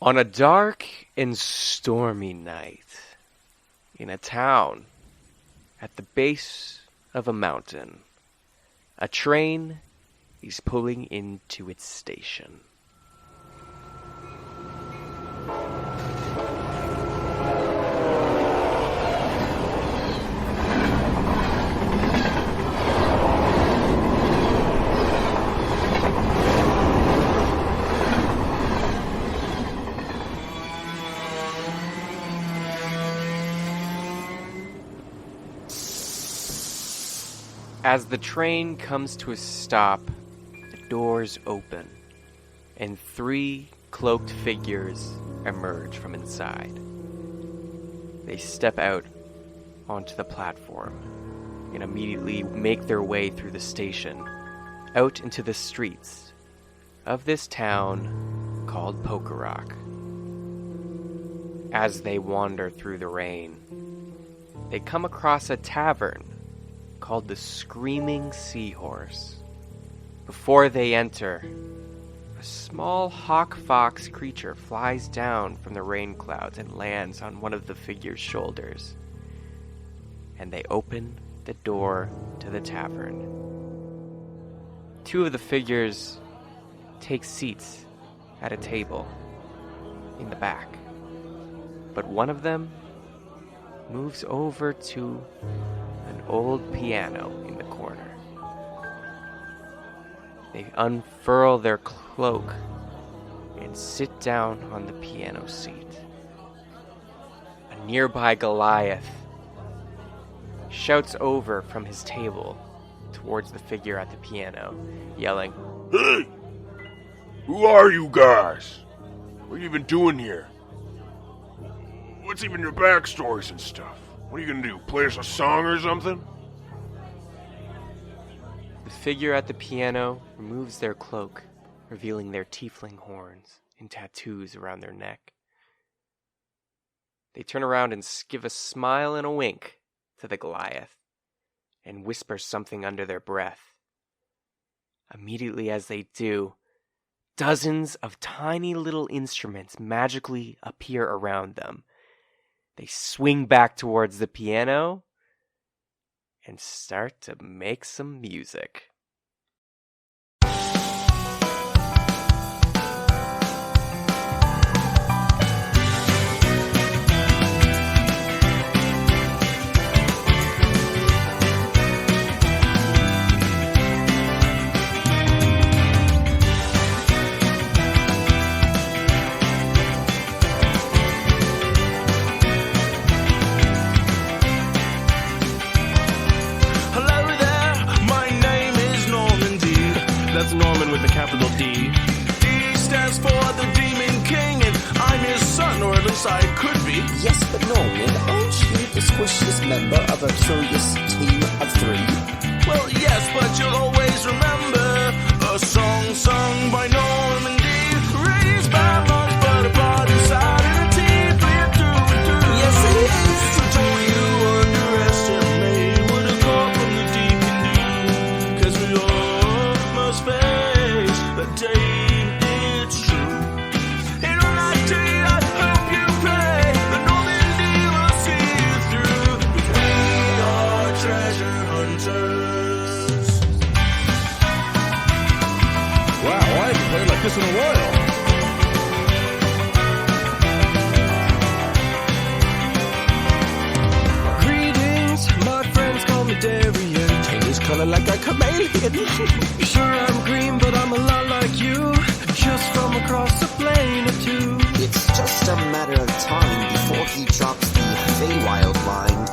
On a dark and stormy night, in a town at the base of a mountain, a train is pulling into its station. As the train comes to a stop, the doors open, and 3 cloaked figures emerge from inside. They step out onto the platform and immediately make their way through the station, out into the streets of this town called Poker Rock. As they wander through the rain, they come across a tavern called the Screaming Seahorse. Before they enter, a small hawk-fox creature flies down from the rain clouds and lands on one of the figures' shoulders. And they open the door to the tavern. 2 of the figures take seats at a table in the back, but one of them moves over to an old piano in the corner. They unfurl their cloak and sit down on the piano seat. A nearby Goliath shouts over from his table towards the figure at the piano, yelling, "Hey! Who are you guys? What are you even doing here? What's even your backstories and stuff? What are you gonna do, play us a song or something?" The figure at the piano removes their cloak, revealing their tiefling horns and tattoos around their neck. They turn around and give a smile and a wink to the Goliath and whisper something under their breath. Immediately as they do, dozens of tiny little instruments magically appear around them. They swing back towards the piano and start to make some music. Norman with a capital D. D stands for the Demon King, and I'm his son, or at least I could be. Yes, but Norman, aren't you the squishiest member of a curious team of 3? Well, yes, but you'll always remember a song sung by Norman D. Raised by monks, but a body inside and a teeth clear through and through. Yes, it is. So don't you underestimate what a call from the deep can do, 'cause we all must face the day it's true. And on that day I hope you pray the Norman D will see you through, 'cause we are treasure hunters. Wow, I haven't played like this in a while. Greetings, my friends call me Darian. Change his color like a chameleon. Sure, I'm green, but I'm a lot like you. Just from across a plane or 2. It's just a matter of time before he drops the Feywild line.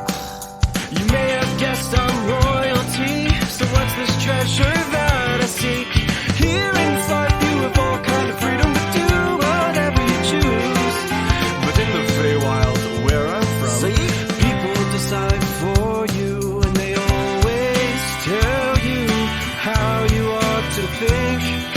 You may have guessed I'm royalty. So what's this treasure that I seek? Here in Fife, you have all kind of freedom to do whatever you choose. But in the Feywild, where I'm from, See? people decide for you, and they always tell you how you ought to think.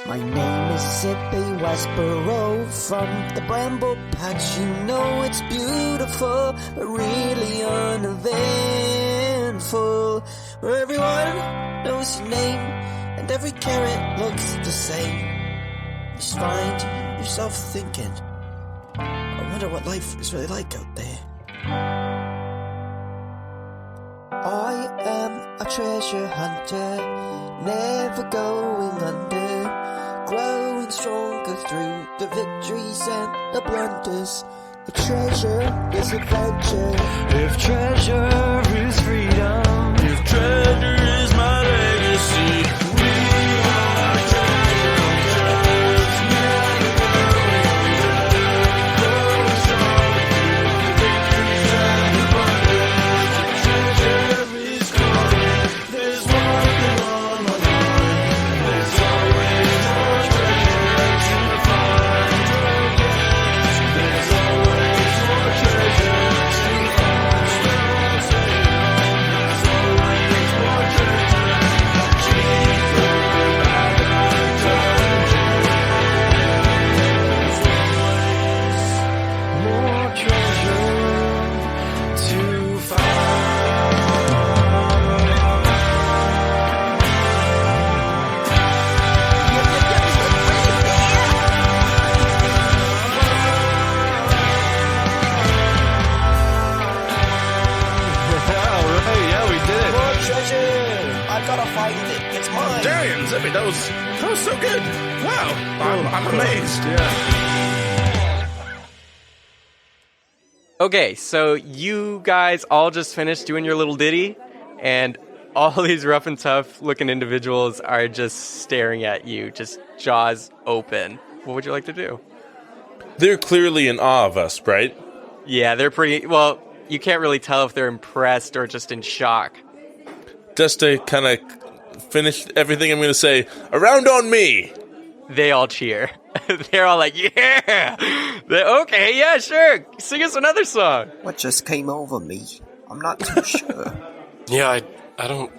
My name is Zippy Westboro from the Bramble Patch. You know it's beautiful, but really uneventful. Where everyone knows your name, and every carrot looks the same. You just find yourself thinking, I wonder what life is really like out there. I am a treasure hunter, never going under, growing stronger through the victories and the blunders. A treasure is adventure. If treasure is freedom, If treasure is my legacy, we are treasure hunters. Never going under, growing strong through the victories and the blunders. Treasure is calling. There's one thing on my mind. There's always more treasure to find. There's always more treasure to find. There's always more treasure. Cheaper by the more treasure to Alright, yeah, we did it. More treasure! I gotta find it. It's mine. Darian, Zippy, that was so good. Wow, I'm amazed. Yeah. Okay, so you guys all just finished doing your little ditty, and all these rough and tough looking individuals are just staring at you, just jaws open. What would you like to do? They're clearly in awe of us, right? Yeah, they're pretty, well, you can't really tell if they're impressed or just in shock. Just to kind of finish everything, I'm going to say, around on me. They all cheer. They're all like, yeah! Okay, yeah, sure. Sing us another song. What just came over me? I'm not too sure. Yeah, I don't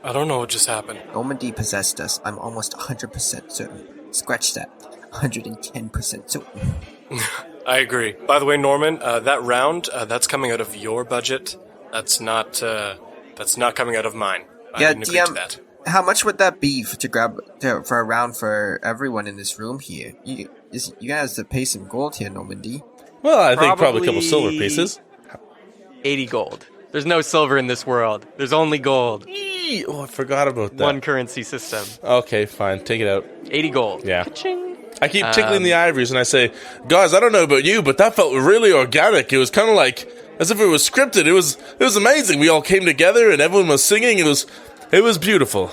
know what just happened. Normandy possessed us. I'm almost 100% certain. Scratch that. 110% certain. I agree. By the way, Norman, that round, that's coming out of your budget. That's not coming out of mine. I Yeah, didn't agree to DM, that. how much would that be for a round for everyone in this room here? You guys have to pay some gold here, Normandy. Well, I think probably a couple silver pieces. 80 gold. There's no silver in this world. There's only gold. Oh, I forgot about that. One currency system. Okay, fine. Take it out. 80 gold. Yeah. Ka-ching. I keep tickling the ivories and I say, guys, I don't know about you, but that felt really organic. It was kind of like as if it was scripted. It was amazing. We all came together and everyone was singing. It was beautiful.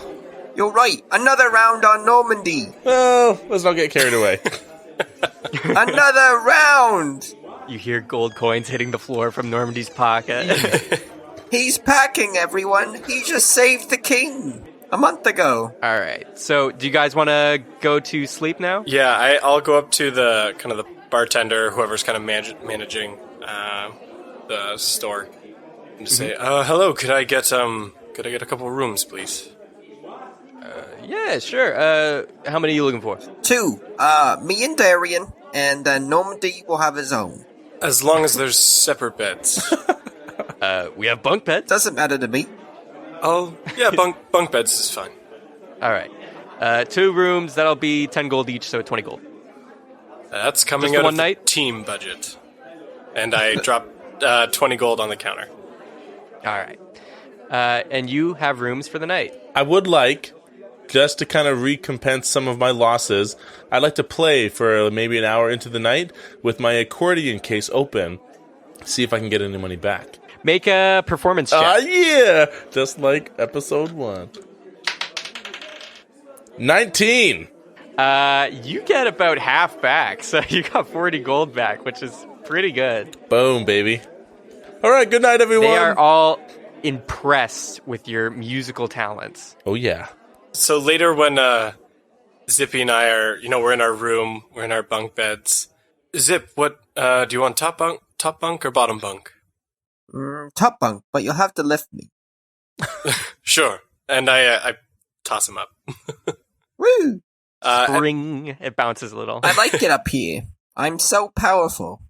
You're right. Another round on Normandy. Well, let's not get carried away. Another round. You hear gold coins hitting the floor from Normandy's pocket. He's packing, everyone. He just saved the king a month ago. All right. So, do you guys want to go to sleep now? Yeah, I'll go up to the kind of the bartender, whoever's kind of managing the store, and just say, "Hello, could I get a couple of rooms, please?" Yeah, sure. How many are you looking for? 2. Me and Darian, and then Normandy will have his own. As long as there's separate beds. We have bunk beds. Doesn't matter to me. Yeah, bunk beds is fine. All right. 2 rooms. That'll be 10 gold each, so 20 gold. That's coming Just the out one of night? the team budget, and I drop 20 gold on the counter. All right. And you have rooms for the night. I would like, just to kind of recompense some of my losses, I'd like to play for maybe an hour into the night with my accordion case open. See if I can get any money back. Make a performance check. Yeah! Just like episode 1. 19! You get about half back, so you got 40 gold back, which is pretty good. Boom, baby. Alright, good night, everyone! They are all impressed with your musical talents. Oh, yeah. So later when Zippy and I are, we're in our room, we're in our bunk beds. Zip, what, do you want top bunk or bottom bunk? Top bunk, but you'll have to lift me. Sure. And I toss him up. Woo! Spring. It bounces a little. I like it up here. I'm so powerful.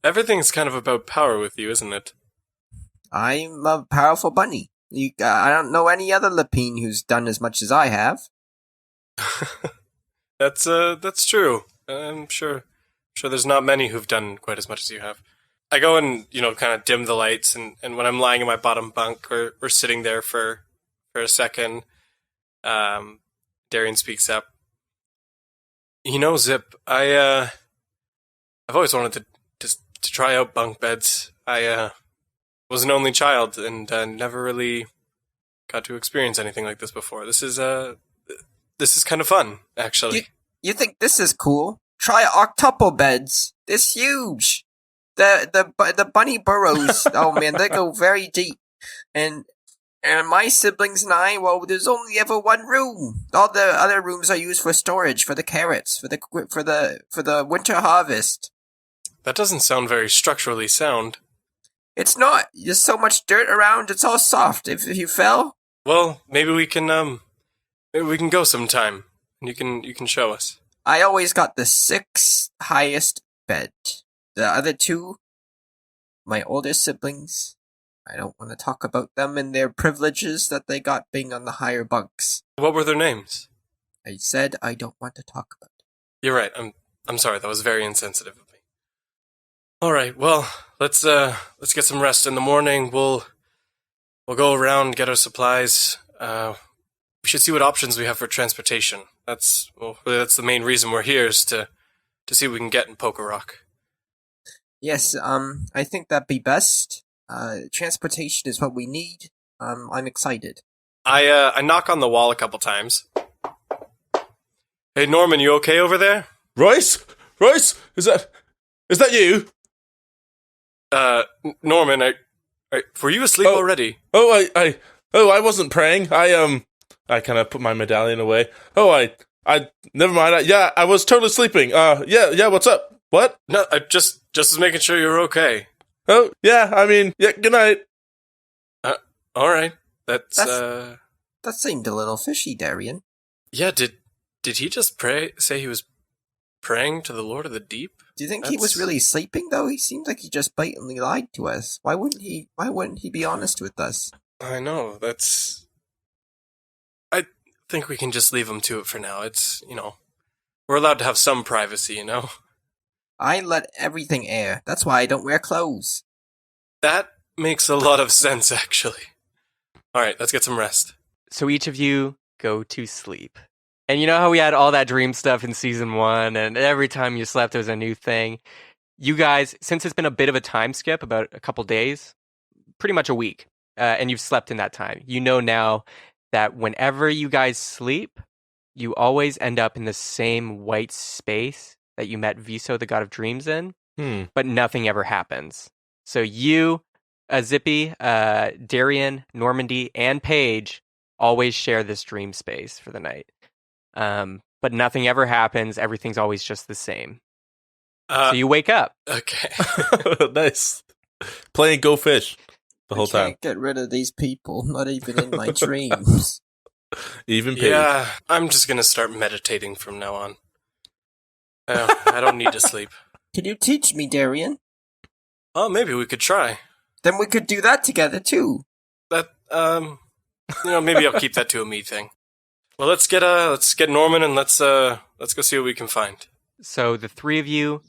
Everything's kind of about power with you, isn't it? I'm a powerful bunny. I don't know any other Lapine who's done as much as I have. That's true. I'm sure there's not many who've done quite as much as you have. I go and, kind of dim the lights, and when I'm lying in my bottom bunk, we're sitting there for a second, Darian speaks up. Zip, I've always wanted to try out bunk beds. I was an only child and never really got to experience anything like this before. This is kind of fun, actually. You think this is cool? Try octuple beds. This huge. The bunny burrows. Oh man, they go very deep. And my siblings and I, well, there's only ever one room. All the other rooms are used for storage, for the carrots, for the winter harvest. That doesn't sound very structurally sound. It's not. There's so much dirt around. It's all soft. If you fell, well, maybe we can go sometime, and you can show us. I always got the 6th highest bed. The other 2, my older siblings, I don't want to talk about them and their privileges that they got being on the higher bunks. What were their names? I said I don't want to talk about it. You're right. I'm sorry. That was very insensitive of me. All right. Well, let's get some rest. In the morning, we'll go around, get our supplies. We should see what options we have for transportation. That's the main reason we're here, is to see what we can get in Poker Rock. Yes, I think that'd be best. Transportation is what we need. I'm excited. I knock on the wall a couple times. Hey, Norman, you okay over there? Royce, is that you? Norman, were you asleep already? Oh, I wasn't praying. I kind of put my medallion away. Oh, I never mind. I was totally sleeping. Yeah. What's up? What? No, I just was making sure you're okay. Oh, yeah. I mean, yeah. Good night. All right. That seemed a little fishy, Darian. Yeah. Did he just say he was praying to the Lord of the Deep? Do you think he was really sleeping, though? He seemed like he just blatantly lied to us. Why wouldn't he be honest with us? I know. I think we can just leave him to it for now. It's, we're allowed to have some privacy, I let everything air. That's why I don't wear clothes. That makes a lot of sense, actually. All right, let's get some rest. So each of you go to sleep. And you know how we had all that dream stuff in season 1, and every time you slept, there was a new thing? You guys, since it's been a bit of a time skip, about a couple days, pretty much a week, and you've slept in that time, you know now that whenever you guys sleep, you always end up in the same white space that you met Viso, the god of dreams, in, but nothing ever happens. So you, Zippy, Darian, Normandy, and Paige always share this dream space for the night. But nothing ever happens. Everything's always just the same. So you wake up. Okay. Nice. Playing Go Fish the whole time. I can't get rid of these people, not even in my dreams. Even Paige. Yeah, I'm just going to start meditating from now on. I don't need to sleep. Can you teach me, Darian? Oh, maybe we could try. Then we could do that together, too. That, maybe I'll keep that to a me thing. Well, let's get Norman and let's go see what we can find. So the 3 of you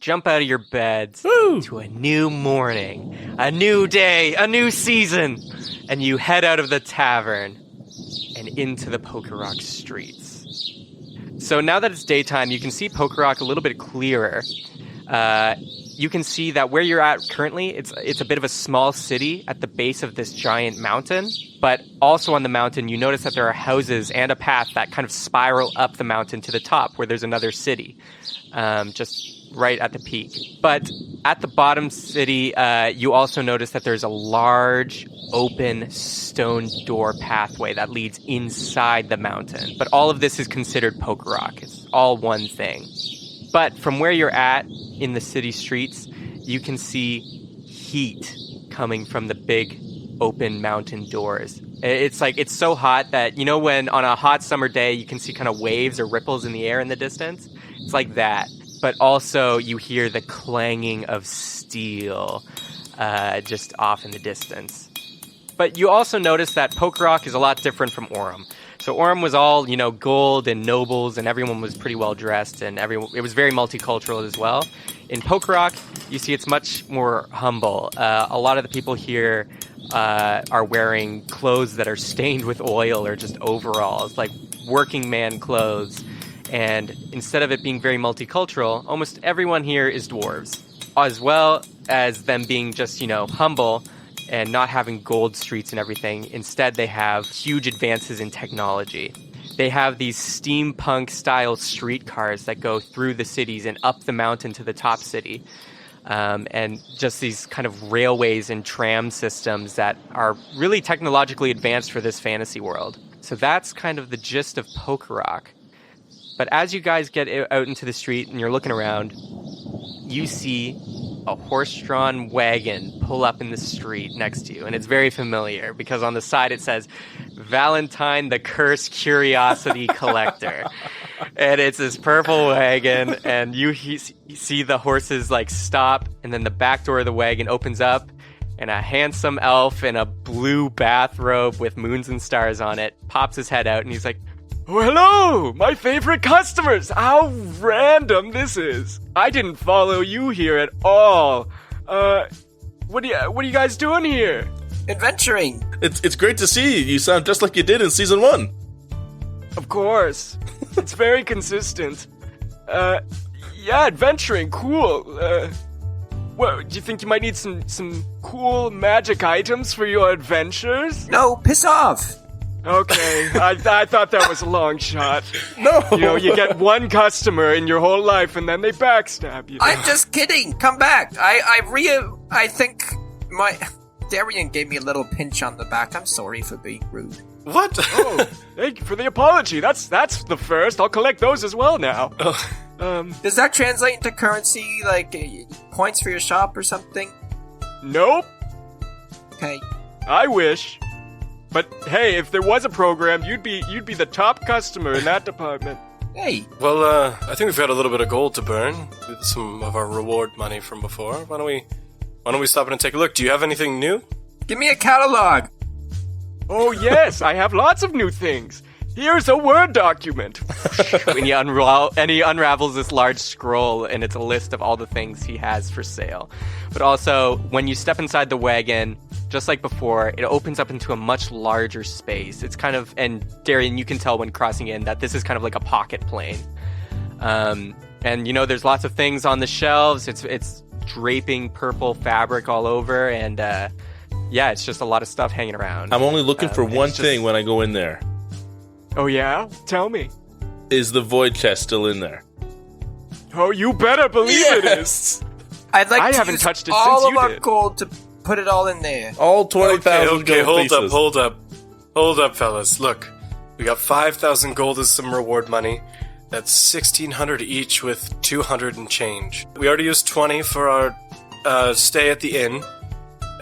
jump out of your beds to a new morning, a new day, a new season, and you head out of the tavern and into the Poker Rock streets. So now that it's daytime, you can see Poker Rock a little bit clearer. You can see that where you're at currently, it's a bit of a small city at the base of this giant mountain, but also on the mountain, you notice that there are houses and a path that kind of spiral up the mountain to the top where there's another city, just right at the peak. But at the bottom city, you also notice that there's a large open stone door pathway that leads inside the mountain. But all of this is considered Poker Rock. It's all one thing. But from where you're at in the city streets, you can see heat coming from the big open mountain doors. It's like, it's so hot that, you know, when on a hot summer day, you can see kind of waves or ripples in the air in the distance? It's like that. But also you hear the clanging of steel just off in the distance. But you also notice that Poker Rock is a lot different from Orem. So Orem was all, you know, gold and nobles, and everyone was pretty well dressed, and it was very multicultural as well. In Poker Rock, you see it's much more humble. A lot of the people here are wearing clothes that are stained with oil or just overalls, like working man clothes. And instead of it being very multicultural, almost everyone here is dwarves, as well as them being just, you know, humble and not having gold streets and everything. Instead, they have huge advances in technology. They have these steampunk-style streetcars that go through the cities and up the mountain to the top city. And just these kind of railways and tram systems that are really technologically advanced for this fantasy world. So that's kind of the gist of Poker Rock. But as you guys get out into the street and you're looking around, you see a horse-drawn wagon pull up in the street next to you. And it's very familiar because on the side it says, Valentine the Cursed Curiosity Collector. And it's this purple wagon, and you see the horses like stop, and then the back door of the wagon opens up, and a handsome elf in a blue bathrobe with moons and stars on it pops his head out, and he's like, "Oh, hello, my favorite customers. How random this is. I didn't follow you here at all. What are you guys doing here?" Adventuring. It's great to see you. You sound just like you did in season 1. Of course. It's very consistent. Yeah, adventuring, cool. What, do you think you might need some cool magic items for your adventures? No, piss off. Okay, I thought that was a long shot. No! You know, you get one customer in your whole life and then they backstab you. I'm just kidding. Come back. I think my Darian gave me a little pinch on the back. I'm sorry for being rude. What? Oh, thank you for the apology. That's the first. I'll collect those as well now. Does that translate into currency, like points for your shop or something? Nope. Okay. I wish. But hey, if there was a program, you'd be the top customer in that department. Hey. Well, I think we've got a little bit of gold to burn with some of our reward money from before. Why don't we stop in and take a look? Do you have anything new? Give me a catalog. Oh yes, I have lots of new things. Here's a Word document. When he unravels this large scroll, and it's a list of all the things he has for sale. But also, when you step inside the wagon, just like before, it opens up into a much larger space. It's kind of, and Darian, you can tell when crossing in that this is kind of like a pocket plane. And you know, there's lots of things on the shelves. It's draping purple fabric all over, and yeah, it's just a lot of stuff hanging around. I'm only looking for one thing when I go in there. Oh yeah? Tell me. Is the void chest still in there? Oh, you better believe it is. I'd like I to haven't use touched it all since of you our did. gold to put it all in there. All 20,000 Okay, gold pieces. hold up, fellas. Look, we got 5,000 gold as some reward money. That's 1,600 each with 200 and change. We already used 20 for our stay at the inn,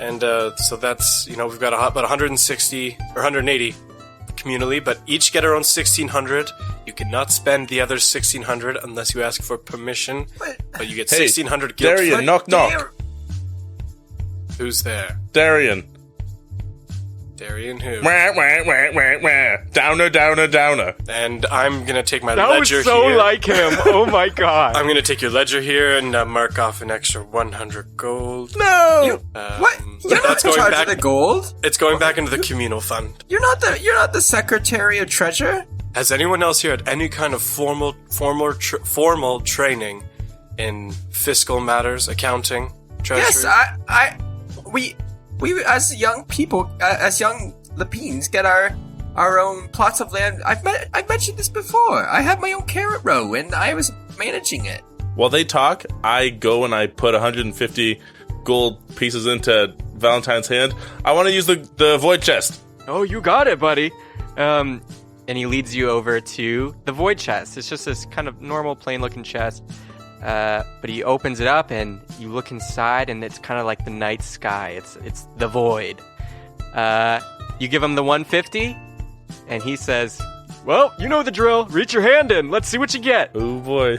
and so that's, you know, we've got about 160 or 180 communally, but each get our own 1,600. You cannot spend the other 1,600 unless you ask for permission, but you get Hey, 1,600 guilt. Darian, knock knock. Who's there? Darian. Darian who? Wah, wah, wah, wah, wah. Downer, downer, downer. And I'm gonna take my That was ledger so here. like him. Oh my god. I'm gonna take your ledger here and mark off an extra 100 gold. No! What? You're not that's in going charge back- of the gold? It's going back into the communal fund. You're not the Secretary of Treasure? Has anyone else here had any kind of formal training in fiscal matters, accounting, treasury? Yes, we as young people, as young Lapines, get our own plots of land. I've mentioned this before. I have my own carrot row, and I was managing it. While they talk, I go and I put 150 gold pieces into Valentine's hand. I want to use the void chest. Oh, you got it, buddy. And he leads you over to the void chest. It's just this kind of normal, plain-looking chest. But he opens it up, and you look inside, and it's kind of like the night sky. It's the void. You give him the 150, and he says, Well, you know the drill. Reach your hand in. Let's see what you get. Oh boy.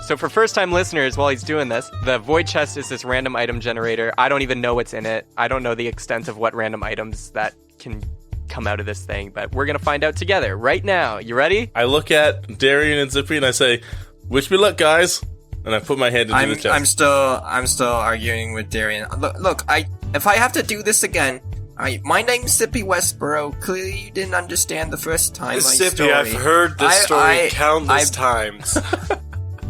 So for first-time listeners, while he's doing this, the void chest is this random item generator. I don't even know what's in it. I don't know the extent of what random items that can come out of this thing, but we're going to find out together right now. You ready? I look at Darian and Zippy and I say, "Wish me luck, guys." And I put my hand into the chest. I'm still arguing with Darian. Look, if I have to do this again, my name's Zippy Westboro. Clearly you didn't understand the first time. Zippy, I've heard this story countless times.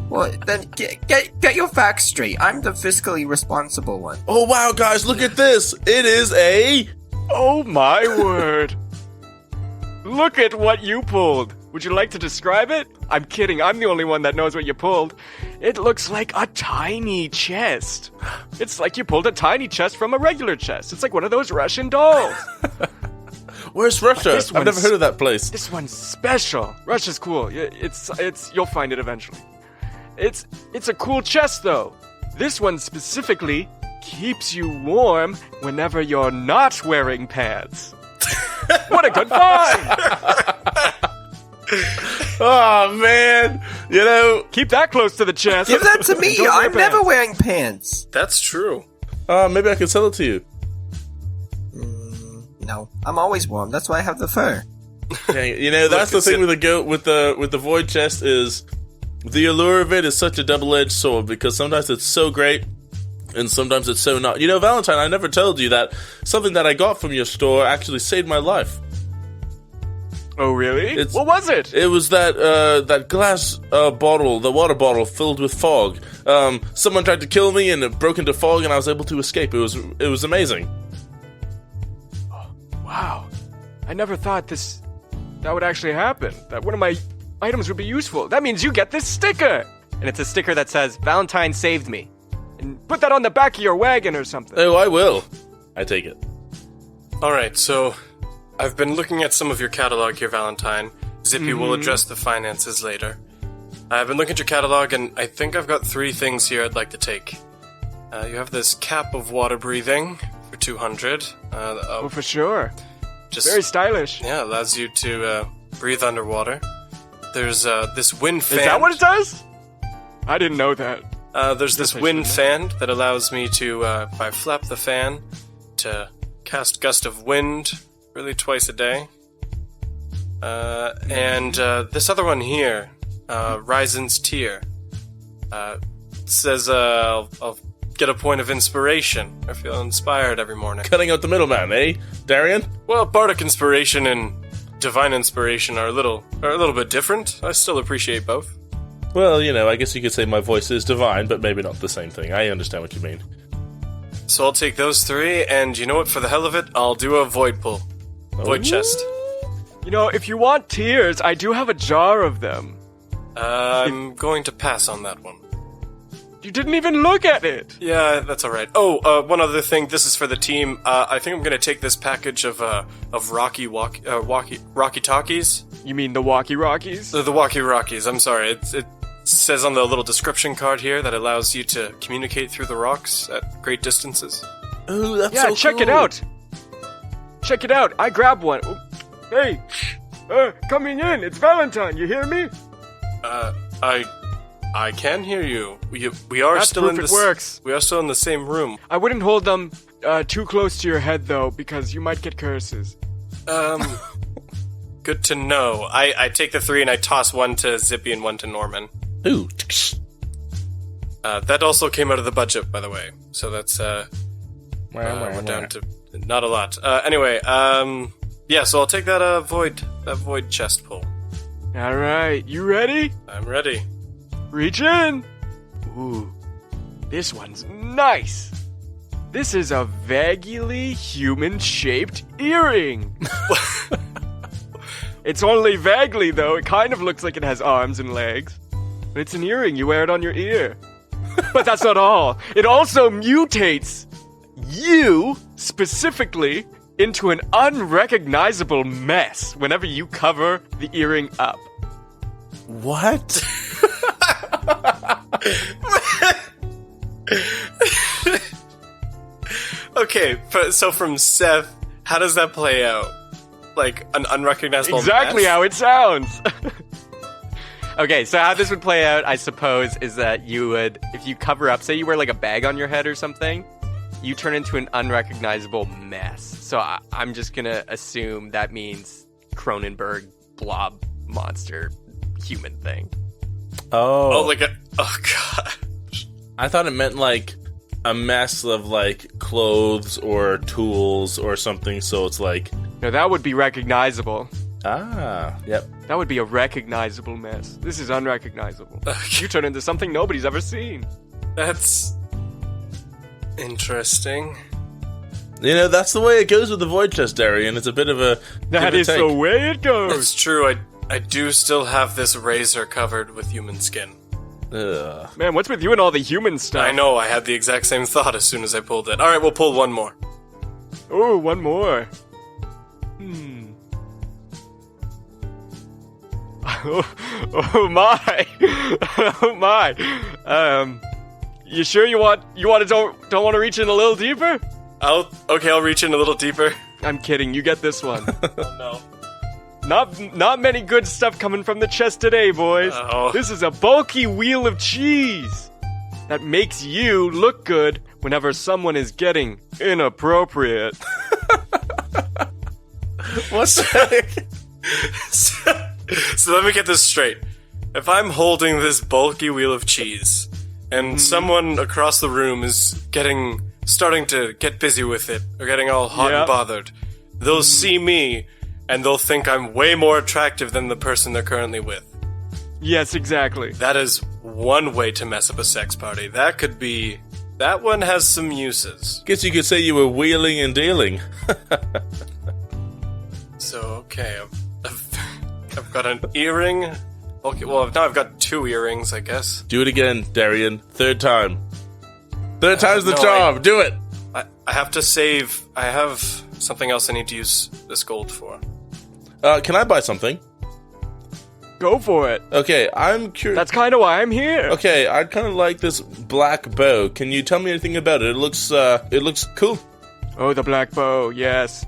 Well, then get your facts straight. I'm the fiscally responsible one. Oh wow, guys, look at this! It is a... Oh my word. Look at what you pulled. Would you like to describe it? I'm kidding. I'm the only one that knows what you pulled. It looks like a tiny chest. It's like you pulled a tiny chest from a regular chest. It's like one of those Russian dolls. Where's Russia? I've never heard of that place. This one's special. Russia's cool. It's you'll find it eventually. It's a cool chest though. This one specifically keeps you warm whenever you're not wearing pants. What a good find! Oh man, you know, Keep that close to the chest. Give that to me. Don't wear I'm never pants. wearing pants. That's true. maybe I can sell it to you. No, I'm always warm. That's why I have the fur. Dang it. You know, that's the thing with the goat with the void chest is the allure of it is such a double-edged sword because sometimes it's so great and sometimes it's so not. You know, Valentine, I never told you that something that I got from your store actually saved my life. Oh really? It's- What was it? It was that glass bottle, the water bottle filled with fog. Someone tried to kill me and it broke into fog and I was able to escape. It was amazing. Wow. I never thought that would actually happen. That one of my items would be useful. That means you get this sticker. And it's a sticker that says, Valentine saved me. And put that on the back of your wagon or something. Oh, I will. I take it. Alright, so I've been looking at some of your catalog here, Valentine. Zippy will address the finances later. I've been looking at your catalog, and I think I've got 3 things here I'd like to take. You have this cap of water breathing for 200. Oh, for sure. Just Very stylish. Yeah, allows you to breathe underwater. There's this wind fan. Is that what it does? I didn't know that. There's this I wind shouldn't fan that allows me to, if I flap the fan, to cast gust of wind really twice a day. And this other one here, Ryzen's Tear. It says I'll get a point of inspiration. I feel inspired every morning. Cutting out the middleman, eh, Darian? Well, bardic inspiration and divine inspiration are a little bit different. I still appreciate both. Well, you know, I guess you could say my voice is divine, but maybe not the same thing. I understand what you mean. So I'll take those 3, and you know what? For the hell of it, I'll do a void pull. Void chest. You know, if you want tears, I do have a jar of them. I'm going to pass on that one. You didn't even look at it. Yeah, that's alright. Oh, one other thing. This is for the team. I think I'm going to take this package of Rocky Talkies. You mean the Walkie Rockies? The Walkie Rockies. I'm sorry. It says on the little description card here that allows you to communicate through the rocks at great distances. Oh, that's Yeah, so check it cool. out. Check it out. I grabbed one. Oh, hey, coming in. It's Valentine. You hear me? I can hear you. We are That's still proof in it this. works. We are still in the same room. I wouldn't hold them too close to your head though, because you might get curses. Good to know. I take the 3 and I toss one to Zippy and one to Norman. Ooh. That also came out of the budget, by the way. So that's we're down to not a lot. Anyway, yeah. So I'll take that void chest pull. All right, you ready? I'm ready. Reach in. Ooh, this one's nice. This is a vaguely human-shaped earring. It's only vaguely, though. It kind of looks like it has arms and legs. But it's an earring. You wear it on your ear. But that's not all. It also mutates you, specifically, into an unrecognizable mess whenever you cover the earring up. What? Okay, so from Seth, How does that play out? Like an unrecognizable Exactly mess? how it sounds. Okay, so how this would play out, I suppose, is that you would, if you cover up, say you wear like a bag on your head or something, you turn into an unrecognizable mess. So I'm just gonna assume that means Cronenberg blob monster human thing. Oh, Oh, oh god. I thought it meant like a mess of like clothes or tools or something. So it's like, No, that would be recognizable. yep. That would be a recognizable mess. This is unrecognizable. You turn into something nobody's ever seen. That's interesting. You know, that's the way it goes with the void chest, Darian. It's a bit of a That give and is take. the way it goes. That's true. I do still have this razor covered with human skin. Ugh. Man, what's with you and all the human stuff? I know, I had the exact same thought as soon as I pulled it. Alright, we'll pull one more. Oh, one more. Oh my. Oh my. You sure you want to don't want to reach in a little deeper? I'll reach in a little deeper. I'm kidding. You get this one. Oh no. Not many good stuff coming from the chest today, boys. Oh. This is a bulky wheel of cheese that makes you look good whenever someone is getting inappropriate. What's that? So let me get this straight. If I'm holding this bulky wheel of cheese, and someone across the room is starting to get busy with it, or getting all hot Yep. and bothered, they'll see me, and they'll think I'm way more attractive than the person they're currently with. Yes, exactly. That is one way to mess up a sex party. That one has some uses. Guess you could say you were wheeling and dealing. So, okay, I've got an earring. Okay, well, now I've got 2 earrings, I guess. Do it again, Darian. Third time. Third time's the no, charm. Do it. I have to save. I have something else I need to use this gold for. Can I buy something? Go for it. Okay, I'm curious. That's kind of why I'm here. Okay, I'd kind of like this black bow. Can you tell me anything about it? It looks cool. Oh, the black bow, yes.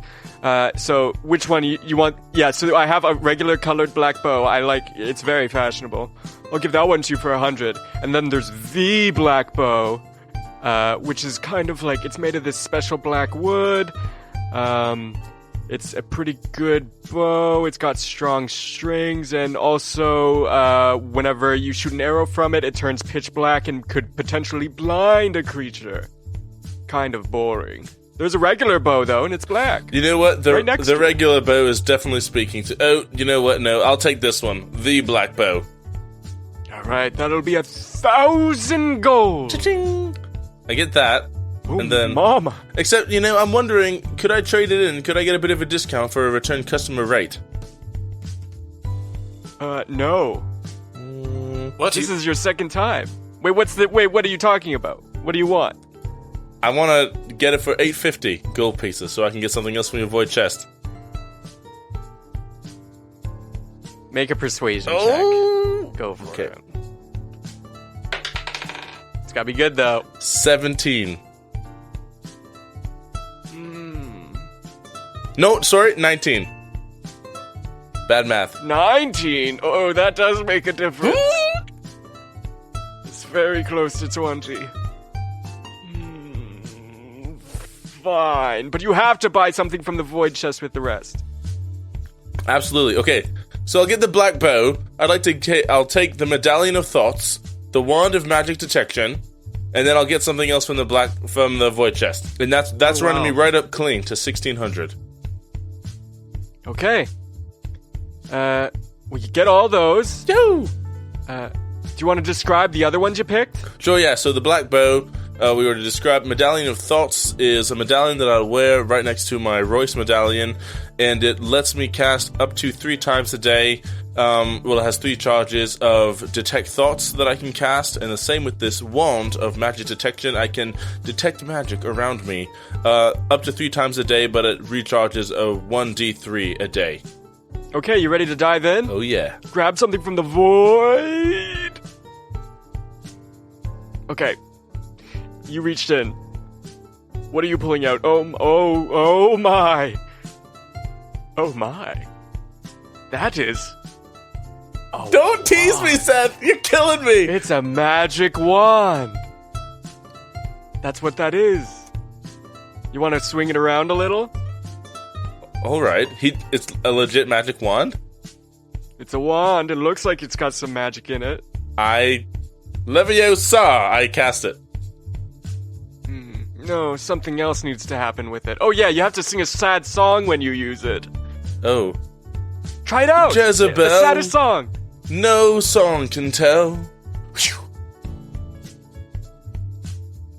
So which one you want? Yeah, so I have a regular colored black bow. It's very fashionable. I'll give that one to you for 100. And then there's the black bow, which is kind of like, it's made of this special black wood. It's a pretty good bow. It's got strong strings, and also, whenever you shoot an arrow from it, it turns pitch black and could potentially blind a creature. Kind of boring. There's a regular bow, though, and it's black. You know what? Right next The to it. regular bow is definitely speaking to... Oh, you know what? No, I'll take this one. The black bow. Alright, that'll be 1,000 gold. I get that. Oh, and then... Mama. Except, I'm wondering, could I trade it in? Could I get a bit of a discount for a return customer rate? No. What? This is your second time. Wait, what are you talking about? What do you want? I want to get it for 850 gold pieces so I can get something else from your void chest. Make a persuasion Oh! check. Go for Okay. it. It's gotta be good, though. 17. No, sorry, 19. Bad math. 19? Oh, that does make a difference. It's very close to 20. Fine, but you have to buy something from the void chest with the rest. Absolutely. Okay, so I'll get the black bow. I'll take the medallion of thoughts, the wand of magic detection, and then I'll get something else from the void chest. And that's running me right up clean to 1600. Okay. Well, you get all those. Yo! Do you want to describe the other ones you picked? Sure, yeah. So the black bow, we were to describe. Medallion of Thoughts is a medallion that I wear right next to my Royce medallion, and it lets me cast up to 3 times a day. It has 3 charges of Detect Thoughts that I can cast, and the same with this wand of Magic Detection. I can detect magic around me up to 3 times a day, but it recharges a 1d3 a day. Okay, you ready to dive in? Oh yeah. Grab something from the void. Okay. You reached in. What are you pulling out? Oh my. Oh my. That is... a Don't tease wand. me, Seth. You're killing me. It's a magic wand. That's what that is. You want to swing it around a little? All right. It's a legit magic wand. It's a wand. It looks like it's got some magic in it. Leviosa. I cast it. No, something else needs to happen with it. Oh yeah, you have to sing a sad song when you use it. Oh. Try it out! Jezebel. The saddest song! No song can tell.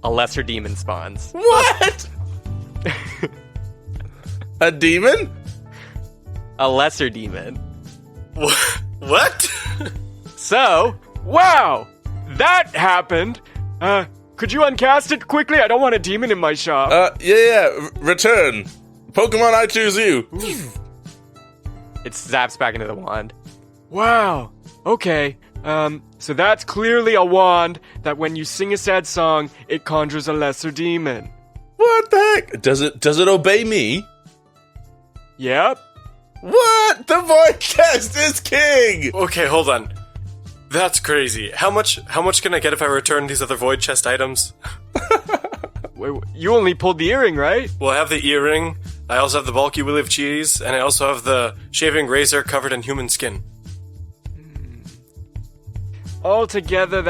A lesser demon spawns. What? A demon? A lesser demon. What? So, wow! That happened! Could you uncast it quickly? I don't want a demon in my shop. Yeah. Return. Pokemon, I choose you. It zaps back into the wand. Wow. Okay. So that's clearly a wand that when you sing a sad song, it conjures a lesser demon. What the heck? Does it obey me? Yep. What? The void chest is king! Okay, hold on. That's crazy. How much can I get if I return these other void chest items? Wait, you only pulled the earring, right? Well, I have the earring, I also have the bulky wheel of cheese, and I also have the shaving razor covered in human skin. Altogether,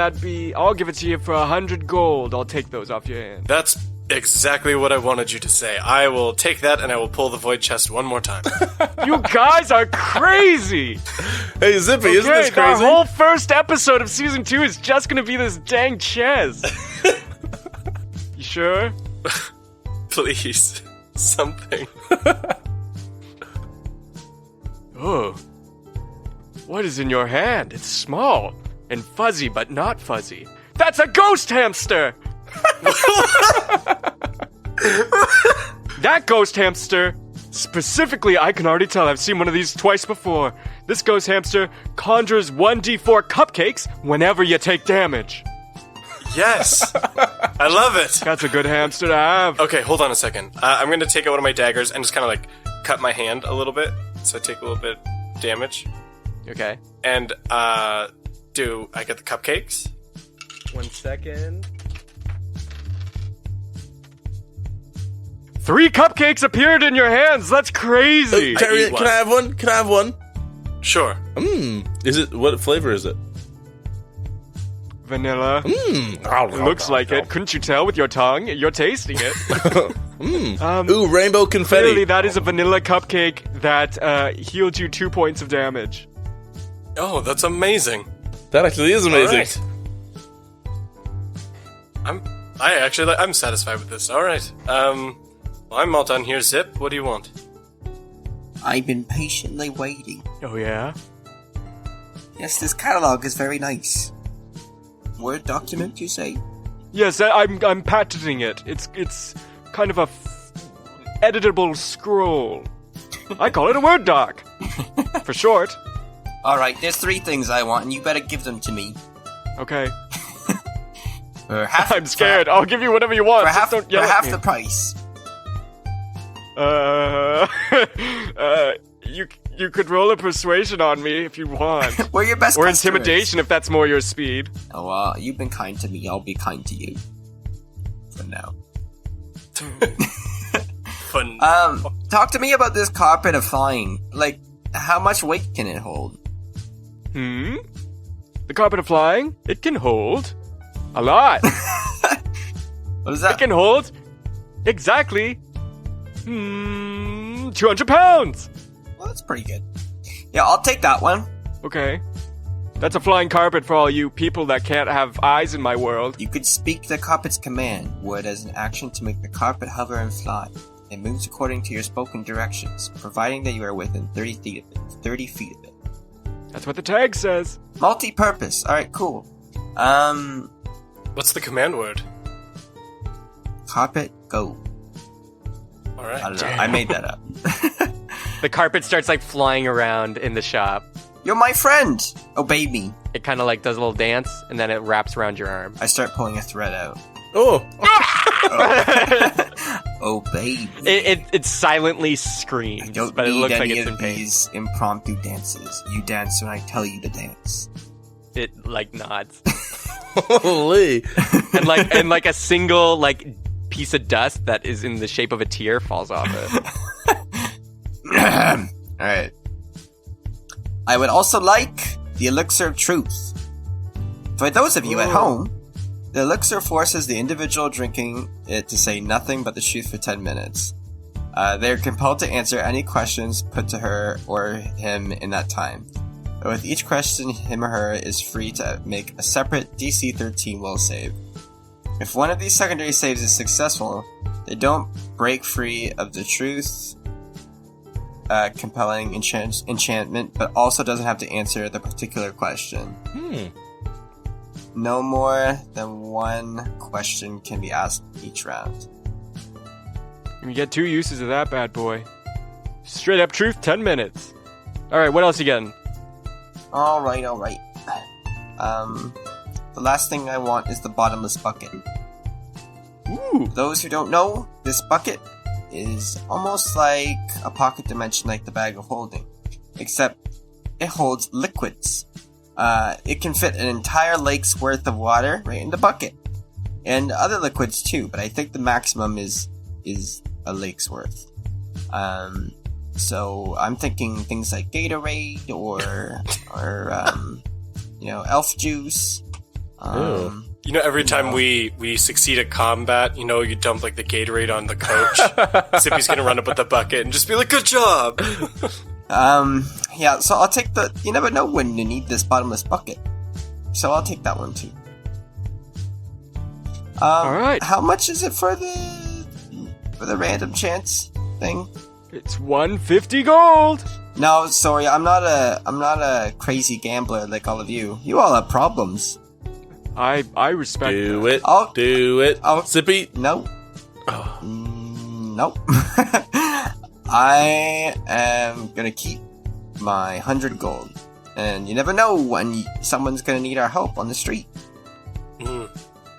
I'll give it to you for 100 gold. I'll take those off your hand. That's exactly what I wanted you to say. I will take that and I will pull the void chest one more time. You guys are crazy! Hey, Zippy, isn't this The crazy? whole first episode of season 2 is just gonna be this dang chess. You sure? Please. Something. Oh. What is in your hand? It's small and fuzzy, but not fuzzy. That's a ghost hamster! That ghost hamster, specifically, I can already tell. I've seen one of these twice before. This ghost hamster conjures 1d4 cupcakes whenever you take damage. Yes! I love it! That's a good hamster to have. Okay, hold on a second. I'm gonna take out one of my daggers and just kind of like cut my hand a little bit, so I take a little bit damage. Okay. And, do I get the cupcakes? 1 second. 3 cupcakes appeared in your hands. That's crazy. Terry, eat one. can I have one? Can I have one? Sure. Is it, what flavor is it? Vanilla. It Looks like it. Couldn't you tell with your tongue? You're tasting it. Ooh, rainbow confetti. Clearly, that is a vanilla cupcake that healed you 2 points of damage. Oh, that's amazing. That actually is amazing. All right. I'm satisfied with this. All right. Well, I'm all done here. Zip, what do you want? I've been patiently waiting. Oh, yeah? Yes, this catalog is very nice. Word document, you say? Yes, I'm patenting it. It's kind of a editable scroll. I call it a Word doc. For short. Alright, there's 3 things I want, and you better give them to me. Okay. For half, I'm scared. I'll give you whatever you want. For Just half, don't for yell at half me. the price. You could roll a persuasion on me if you want. We're your best Or customers. intimidation if that's more your speed. Oh, you've been kind to me. I'll be kind to you. For now. Fun. Talk to me about this carpet of flying. Like, how much weight can it hold? The carpet of flying? It can hold a lot. What is It that? can hold exactly 200 pounds. Well, that's pretty good. Yeah, I'll take that one. Okay. That's a flying carpet for all you people that can't have eyes in my world. You could speak the carpet's command word as an action to make the carpet hover and fly. It moves according to your spoken directions, providing that you are within 30 feet of it. 30 feet of it. That's what the tag says. Multi-purpose. Alright, cool. What's the command word? Carpet, go. All right. I don't know. I made that up. The carpet starts like flying around in the shop. You're my friend! Obey me. It kind of like does a little dance and then it wraps around your arm. I start pulling a thread out. Oh, Oh, baby. It silently I screams, don't but it need looks like any it's in of pain. these impromptu dances. You dance when I tell you to dance. It like nods, Holy. and like a single like piece of dust that is in the shape of a tear falls off it. Alright. I would also like the Elixir of Truth. For those of you at home, the Elixir forces the individual drinking it to say nothing but the truth for 10 minutes. They are compelled to answer any questions put to her or him in that time. But with each question, him or her is free to make a separate DC 13 will save. If one of these secondary saves is successful, they don't break free of the truth compelling enchantment, but also doesn't have to answer the particular question. No more than one question can be asked each round. You get 2 uses of that bad boy. Straight up truth, 10 minutes. Alright, what else you getting? Alright. The last thing I want is the bottomless bucket. Ooh. For those who don't know, this bucket is almost like a pocket dimension like the bag of holding, except it holds liquids. It can fit an entire lake's worth of water right in the bucket, and other liquids too, but I think the maximum is a lake's worth. So I'm thinking things like Gatorade or elf juice. Every time we succeed at combat, you dump like the Gatorade on the coach. Zippy's gonna run up with the bucket and just be like, "Good job." Yeah, so I'll take you never know when you need this bottomless bucket. So I'll take that one too. Alright. How much is it for the random chance thing? It's 150 gold! No, sorry, I'm not a crazy gambler like all of you. You all have problems. I respect Do that. it. Oh. Do it. Oh. Zippy. No. Nope. I am gonna keep my 100 gold. And you never know when someone's gonna need our help on the street.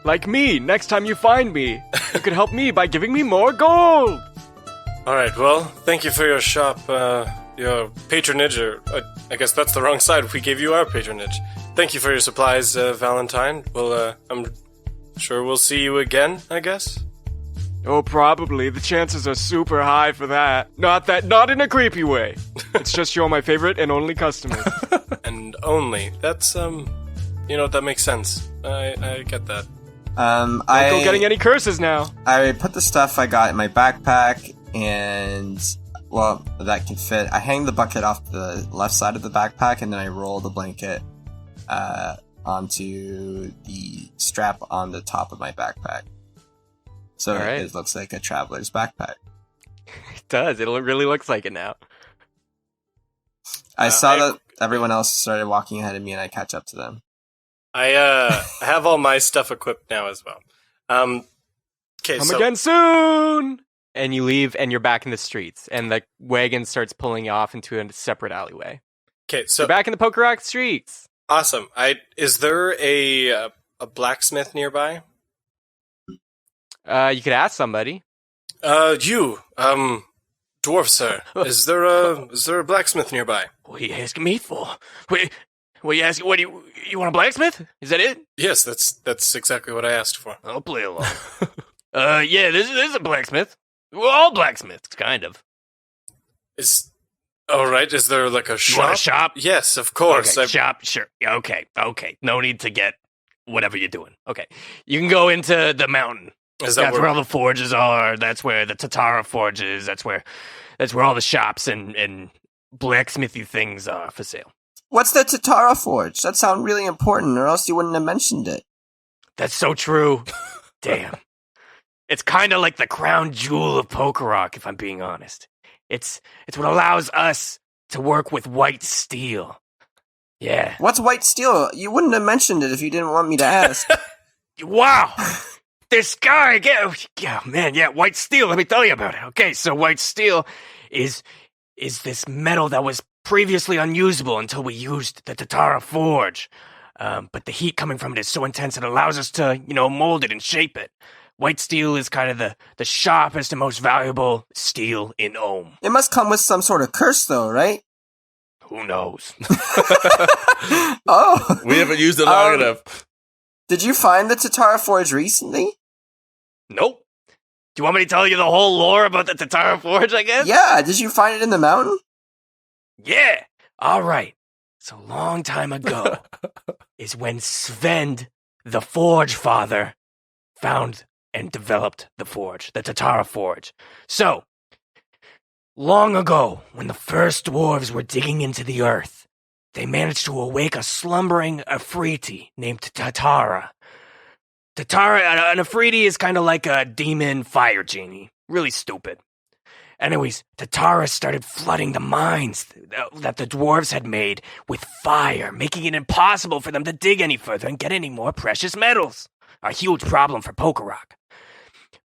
Like me, next time you find me, you could help me by giving me more gold! Alright, well, thank you for your shop, your patronage, or I guess that's the wrong side. We gave you our patronage. Thank you for your supplies, Valentine. Well, I'm sure we'll see you again, I guess? Oh, probably. The chances are super high for that. Not in a creepy way. It's just you're my favorite and only customer. And only. That's, that makes sense. I get that. Don't go getting any curses now. I put the stuff I got in my backpack, and, well, that can fit. I hang the bucket off the left side of the backpack, and then I roll the blanket onto the strap on the top of my backpack. So Alright. it looks like a traveler's backpack. It does. It really looks like it now. I saw that everyone else started walking ahead of me, and I catch up to them. I have all my stuff equipped now as well. Okay, Come so again soon! And you leave, and you're back in the streets, and the wagon starts pulling you off into a separate alleyway. okay, so You're back in the Poker Rock streets. awesome. Is there a blacksmith nearby? You could ask somebody. You, dwarf sir, is there a blacksmith nearby? What are you asking me for? What are you asking? What do you want a blacksmith? Is that it? Yes, that's exactly what I asked for. I'll play along. Yeah, there's a blacksmith. Well, all blacksmiths, kind of. All right. Is there like a shop? You want a shop? Yes, of course. Okay, shop, sure. Yeah, okay. No need to get whatever you're doing. Okay. You can go into the mountain. Is that That's where? where all the forges are. That's where the Tatara forge is. That's where all the shops and blacksmithy things are for sale. What's the Tatara Forge? That sounds really important, or else you wouldn't have mentioned it. That's so true. Damn. It's kind of like the crown jewel of Poker Rock, if I'm being honest. It's what allows us to work with white steel. Yeah. What's white steel? You wouldn't have mentioned it if you didn't want me to ask. Wow. This guy, yeah, man, yeah, white steel. Let me tell you about it. Okay, so white steel is this metal that was previously unusable until we used the Tatara forge. But the heat coming from it is so intense it allows us to, mold it and shape it. White steel is kind of the sharpest and most valuable steel in Ohm. It must come with some sort of curse, though, right? Who knows? Oh. We haven't used it long enough. Did you find the Tatara Forge recently? Nope. Do you want me to tell you the whole lore about the Tatara Forge, I guess? Yeah, did you find it in the mountain? Yeah. All right. So long time ago is when Sven, the Forge Father, found and developed the forge, the Tatara Forge. So, long ago, when the first dwarves were digging into the earth, they managed to awake a slumbering Afriti named Tatara. An Afriti is kind of like a demon fire genie. Really stupid. Anyways, Tatara started flooding the mines that the dwarves had made with fire, making it impossible for them to dig any further and get any more precious metals. A huge problem for Pokerok.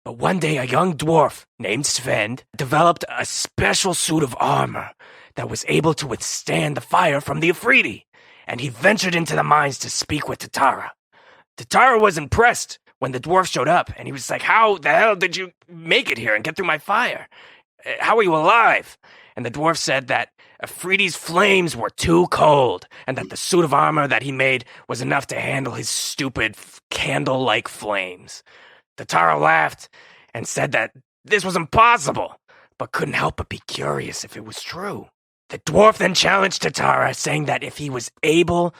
But one day, a young dwarf named Sven developed a special suit of armor that was able to withstand the fire from the Afriti, and he ventured into the mines to speak with Tatara. Tatara was impressed when the dwarf showed up, and he was like, "How the hell did you make it here and get through my fire? How are you alive?" And the dwarf said that Afriti's flames were too cold, and that the suit of armor that he made was enough to handle his stupid candle-like flames. Tatara laughed and said that this was impossible, but couldn't help but be curious if it was true. The dwarf then challenged Tatara, saying that if he wasn't able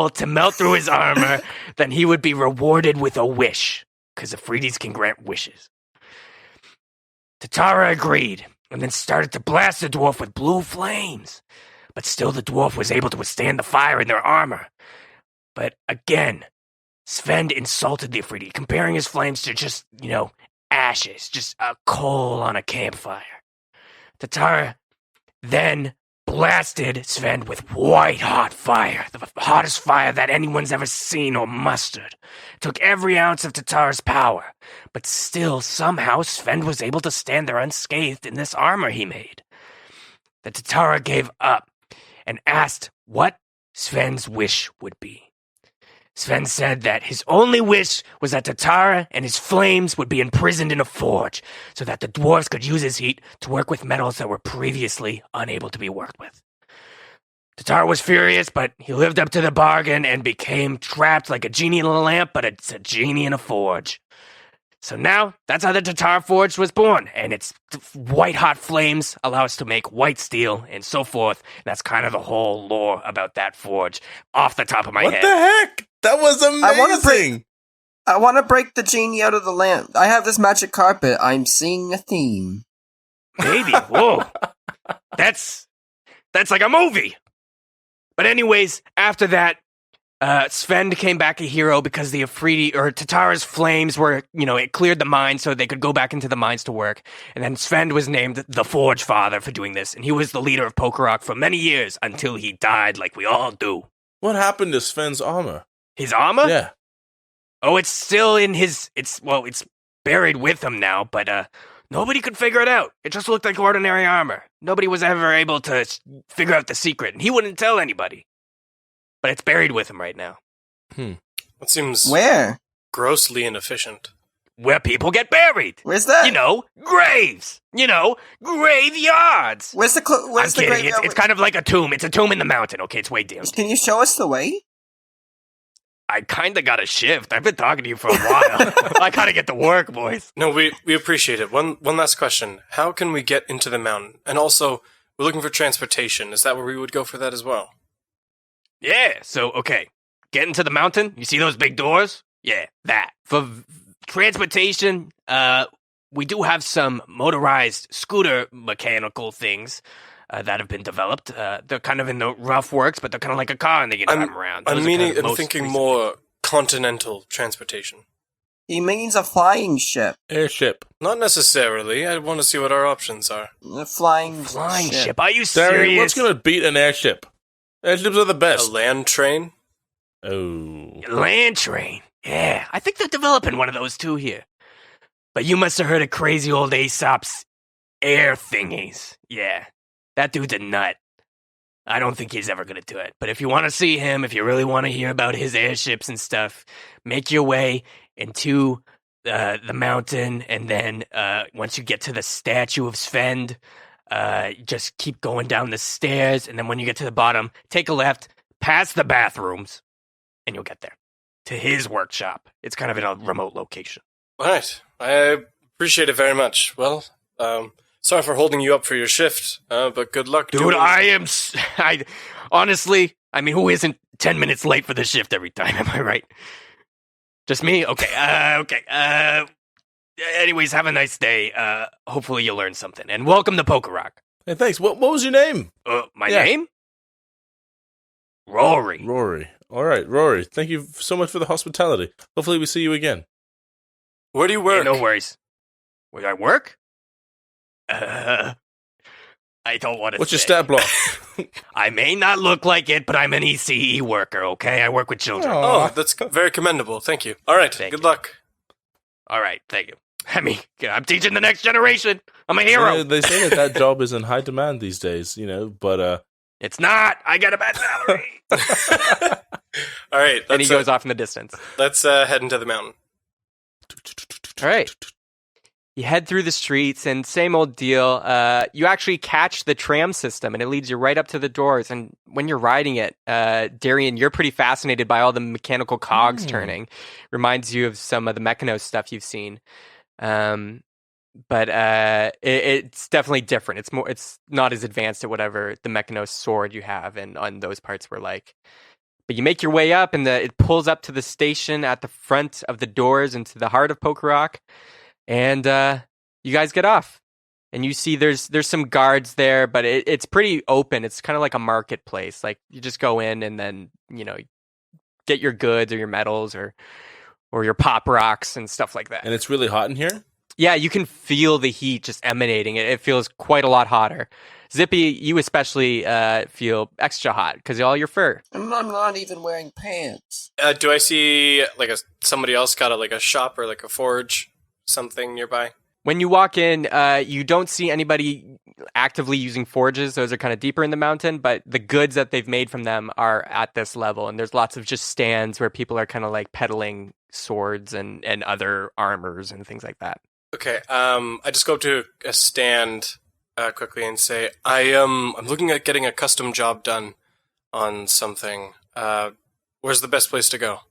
to melt through his armor, then he would be rewarded with a wish, because Afritis can grant wishes. Tatara agreed, and then started to blast the dwarf with blue flames. But still the dwarf was able to withstand the fire in their armor. But again, Sven insulted the Afriti, comparing his flames to just, ashes, just a coal on a campfire. Tatara then blasted Sven with white-hot fire, the hottest fire that anyone's ever seen or mustered. Took every ounce of Tatara's power, but still, somehow, Sven was able to stand there unscathed in this armor he made. The Tatara gave up and asked what Sven's wish would be. Sven said that his only wish was that Tatara and his flames would be imprisoned in a forge, so that the dwarves could use his heat to work with metals that were previously unable to be worked with. Tatara was furious, but he lived up to the bargain and became trapped like a genie in a lamp, but it's a genie in a forge. So now, that's how the Tatara Forge was born, and its white-hot flames allow us to make white steel and so forth. And that's kind of the whole lore about that forge off the top of my head. What the heck? That was amazing! I want to break the genie out of the lamp. I have this magic carpet. I'm seeing a theme. Baby, whoa. That's like a movie. But anyways, after that, Sven came back a hero because the Afriti, or Tatara's flames were, it cleared the mines so they could go back into the mines to work. And then Sven was named the Forge Father for doing this. And he was the leader of Pokerok for many years until he died, like we all do. What happened to Sven's armor? His armor? Yeah. Oh, it's still in his, it's buried with him now, but nobody could figure it out. It just looked like ordinary armor. Nobody was ever able to figure out the secret, and he wouldn't tell anybody. But it's buried with him right now. That seems Where? grossly inefficient. Where people get buried. Where's that? Graves. Graveyards. Where's the I'm kidding. graveyard? It's kind of like a tomb. It's a tomb in the mountain. Okay, it's way down. Can you show us the way? I kind of got a shift. I've been talking to you for a while. I kind of get to work, boys. No, we appreciate it. One last question. How can we get into the mountain? And also, we're looking for transportation. Is that where we would go for that as well? Yeah, so, okay. Get into the mountain. You see those big doors? Yeah, that. For transportation, we do have some motorized scooter mechanical things that have been developed. They're kind of in the rough works, but they're kind of like a car and they can drive around. I'm thinking more continental transportation. He means a flying ship. Airship. Not necessarily. I want to see what our options are. A flying ship. Are you Darren, serious? what's going to beat an airship? Airships are the A best. land train? Oh. Land train. Yeah, I think they're developing one of those too here. But you must have heard of crazy old Aesop's air thingies. Yeah, that dude's a nut. I don't think he's ever going to do it. But if you want to see him, if you really want to hear about his airships and stuff, make your way into the mountain, and then once you get to the statue of Sven, just keep going down the stairs, and then when you get to the bottom, take a left, past the bathrooms, and you'll get there to his workshop. It's kind of in a remote location. All right. I appreciate it very much. Well, sorry for holding you up for your shift, but good luck. Dude, I honestly, I mean, who isn't 10 minutes late for the shift every time? Am I right? Just me? Okay. Okay. Anyways, have a nice day. Hopefully you learn something. And welcome to Poker Rock. Hey, thanks. What was your name? My name? Rory. Rory. All right, Rory. Thank you so much for the hospitality. Hopefully we see you again. Where do you work? Hey, no worries. Where I work? I don't want to What's your say. stat block? I may not look like it, but I'm an ECE worker, okay? I work with children. Oh, that's very commendable. Thank you. All right. Thank good you. luck. All right, thank you. I mean, I'm teaching the next generation. I'm a hero. They say that job is in high demand these days, but It's not. I get a bad salary. All right. And he goes off in the distance. Let's head into the mountain. All right. You head through the streets, and same old deal. You actually catch the tram system, and it leads you right up to the doors. And when you're riding it, Darian, you're pretty fascinated by all the mechanical cogs turning. Reminds you of some of the Mechanos stuff you've seen. But it's definitely different. It's not as advanced at whatever the Mechanos sword you have and on those parts were like. But you make your way up, and it pulls up to the station at the front of the doors into the heart of Poker Rock. And you guys get off, and you see there's some guards there, but it's pretty open. It's kind of like a marketplace. Like you just go in and then get your goods or your metals or your pop rocks and stuff like that. and it's really hot in here. Yeah, you can feel the heat just emanating. It feels quite a lot hotter. Zippy, you especially feel extra hot because of all your fur. And I'm not even wearing pants. Do I see somebody else got a shop or like a forge, something nearby? When you walk in, you don't see anybody actively using forges. Those are kind of deeper in the mountain, but the goods that they've made from them are at this level. And there's lots of just stands where people are kind of like peddling swords and other armors and things like that. Okay. I just go up to a stand quickly and say, I'm looking at getting a custom job done on something. Where's the best place to go?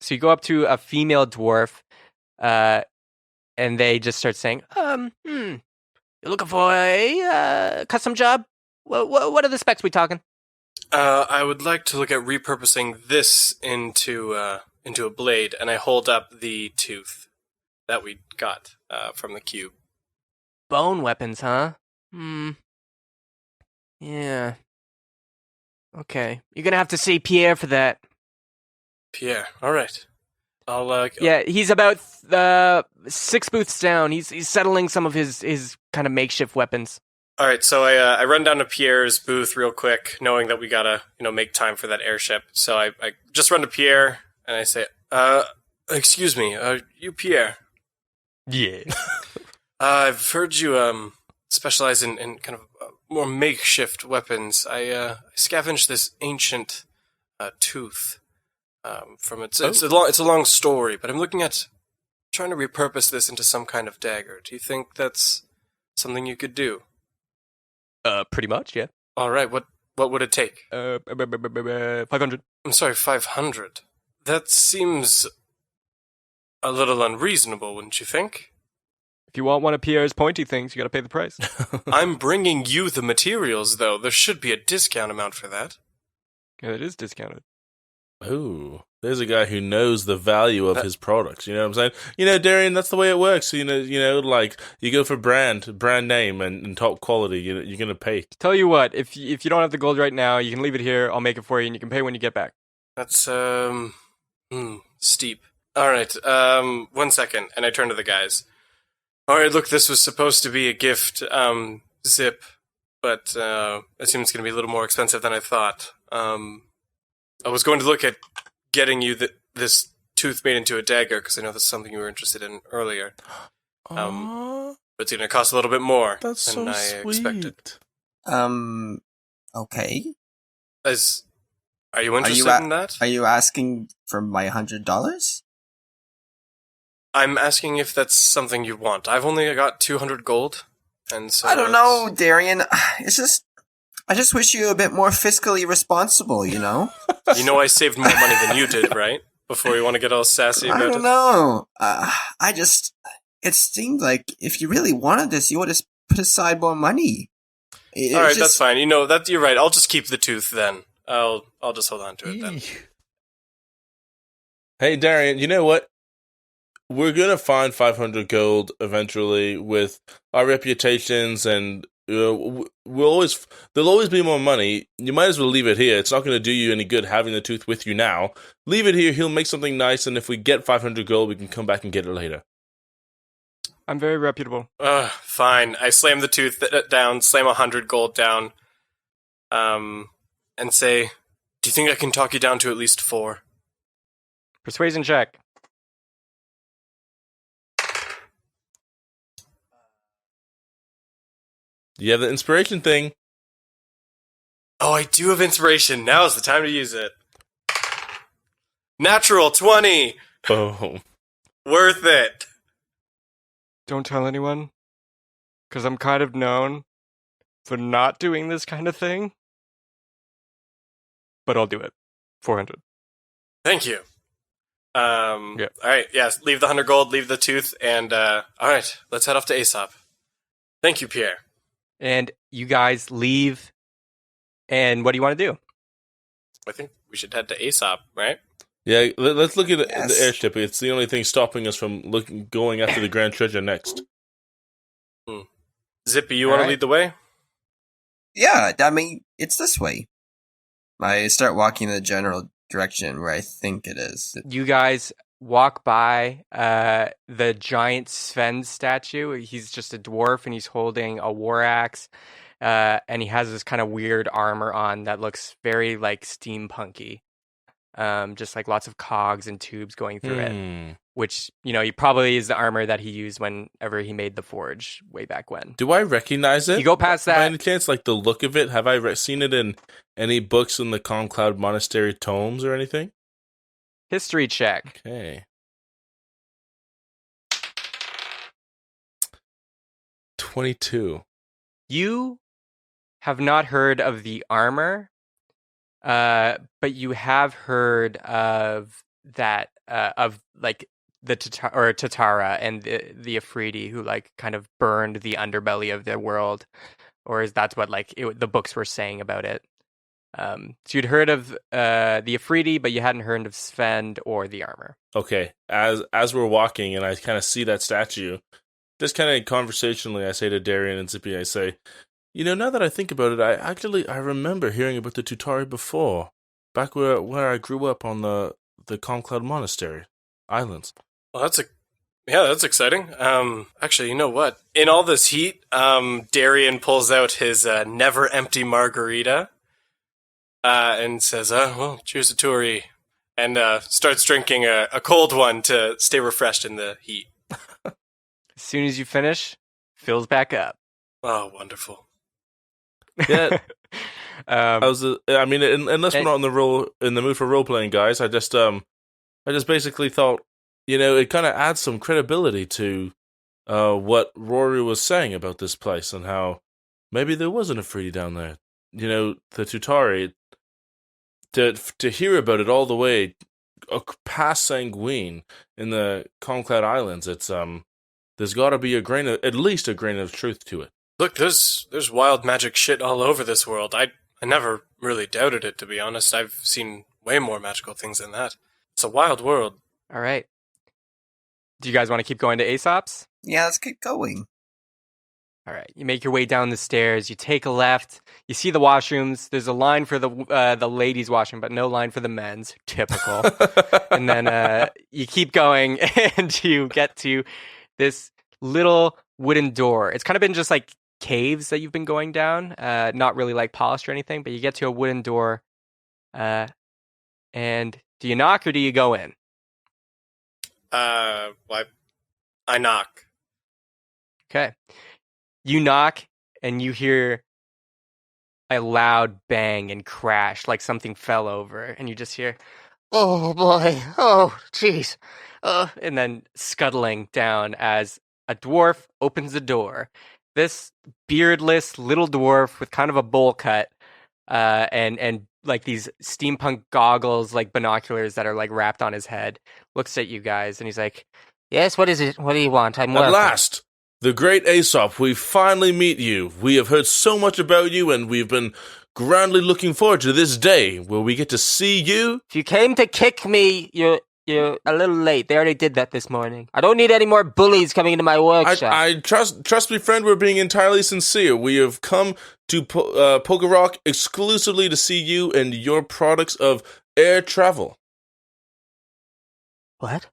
So you go up to a female dwarf, and they just start saying, you're looking for a custom job? What are the specs we talking? I would like to look at repurposing this into a blade, and I hold up the tooth that we got from the cube. Bone weapons, huh? Yeah. Okay. You're gonna have to see Pierre for that. Pierre, all right. I'll Yeah, he's about 6 booths down. He's settling some of his kind of makeshift weapons. All right, so I run down to Pierre's booth real quick, knowing that we gotta make time for that airship. So I just run to Pierre and I say, excuse me, you Pierre? Yeah. I've heard you specialize in kind of more makeshift weapons. I scavenged this ancient tooth from it's a long story, but I'm looking at trying to repurpose this into some kind of dagger. Do you think that's something you could do? Pretty much, yeah. All right, what would it take? 500. I'm sorry, 500. That seems a little unreasonable, wouldn't you think? If you want one of Pierre's pointy things, you gotta pay the price. I'm bringing you the materials, though. There should be a discount amount for that. Yeah, it is discounted. Ooh, there's a guy who knows the value of his products. You know what I'm saying? Darian, that's the way it works. Like you go for brand name and top quality. You're gonna pay. Tell you what, if you don't have the gold right now, you can leave it here. I'll make it for you, and you can pay when you get back. That's steep. All right, 1 second, and I turn to the guys. All right, look, this was supposed to be a gift, Zip, but it seems it's going to be a little more expensive than I thought. I was going to look at getting you this tooth made into a dagger, because I know that's something you were interested in earlier. But it's going to cost a little bit more That's than so I sweet. expected. Okay. Are you interested in that? Are you asking for my $100? I'm asking if that's something you want. I've only got 200 gold, and so I don't know, Darian. It's just, I just wish you were a bit more fiscally responsible, you know? You know I saved more money than you did, right? Before you want to get all sassy I about don't it. know. It seemed like if you really wanted this, you would have put aside more money. All right, that's fine. You know that you're right. I'll just keep the tooth then. I'll just hold on to it then. Hey, Darian, you know what? We're gonna find 500 gold eventually with our reputations, and there'll always be more money. You might as well leave it here. It's not gonna do you any good having the tooth with you now. Leave it here. He'll make something nice, and if we get 500 gold, we can come back and get it later. I'm very reputable. Fine. I slam the tooth down, slam 100 gold down, and say, "Do you think I can talk you down to at least 4?" Persuasion check. You have the inspiration thing. Oh, I do have inspiration. Now's the time to use it. Natural 20. Oh, Worth it. Don't tell anyone, because I'm kind of known for not doing this kind of thing. But I'll do it. 400. Thank you. Yeah. All right, yes, leave the 100 gold, leave the tooth, and all right, let's head off to Aesop. Thank you, Pierre. And you guys leave. And what do you want to do? I think we should head to Aesop, right? yeah. Let's look at Yes. the airship. It's the only thing stopping us from going after the grand treasure next. Zippy, you want to Alright. lead the way? Yeah, I mean, it's this way. I start walking in the general direction where I think it is. You guys walk by the giant Sven statue. He's just a dwarf, and he's holding a war axe. And he has this kind of weird armor on that looks very like steampunky. Just like lots of cogs and tubes going through it. Which, he probably is the armor that he used whenever he made the forge way back when. Do I recognize it? You go past By that. any chance, like the look of it? Have I seen it in any books in the Calm Cloud Monastery tomes or anything? History check. Okay. 22. You have not heard of the armor, but you have heard of that, of like the Tatara and the Afridi who like kind of burned the underbelly of their world, or is that's what like the books were saying about it. So you'd heard of the Afridi, but you hadn't heard of Sven or the armor. Okay. As we're walking and I kind of see that statue, just kind of conversationally, I say to Darian and Zippy, I say, now that I think about it, I remember hearing about the Tutari before, back where I grew up on the Calm Cloud Monastery Islands. Well, that's exciting. Actually, you know what? In all this heat, Darian pulls out his never empty margarita, and says, well, cheers to Turi, and starts drinking a cold one to stay refreshed in the heat. As soon as you finish, fills back up. Oh, wonderful. Yeah. Unless we're not in the mood for role playing, guys, I just basically thought, it kind of adds some credibility to what Rory was saying about this place and how maybe there wasn't a Afridi down there. The Tutari, to hear about it all the way past Sanguine in the Calm Cloud Islands, it's there's got to be at least a grain of truth to it. Look, there's wild magic shit all over this world. I never really doubted it, to be honest. I've seen way more magical things than that. It's a wild world. All right. Do you guys want to keep going to Aesop's? Yeah, let's keep going. All right. You make your way down the stairs. You take a left. You see the washrooms. There's a line for the ladies' washroom, but no line for the men's. Typical. And then you keep going, and you get to this little wooden door. It's kind of been just like caves that you've been going down. Not really like polished or anything, but you get to a wooden door. And do you knock or do you go in? I knock. Okay. You knock and you hear a loud bang and crash, like something fell over, and you just hear, Oh boy. Oh, jeez. And then scuttling down as a dwarf opens the door. This beardless little dwarf with kind of a bowl cut, and like these steampunk goggles, like binoculars that are like wrapped on his head, looks at you guys and he's like, Yes, what is it? What do you want? I'm At welcome. last, the great Aesop, we finally meet you. We have heard so much about you, and we've been grandly looking forward to this day where we get to see you. If you came to kick me, you're a little late. They already did that this morning. I don't need any more bullies coming into my workshop. I trust me, friend. We're being entirely sincere. We have come to Poker Rock exclusively to see you and your products of air travel. What?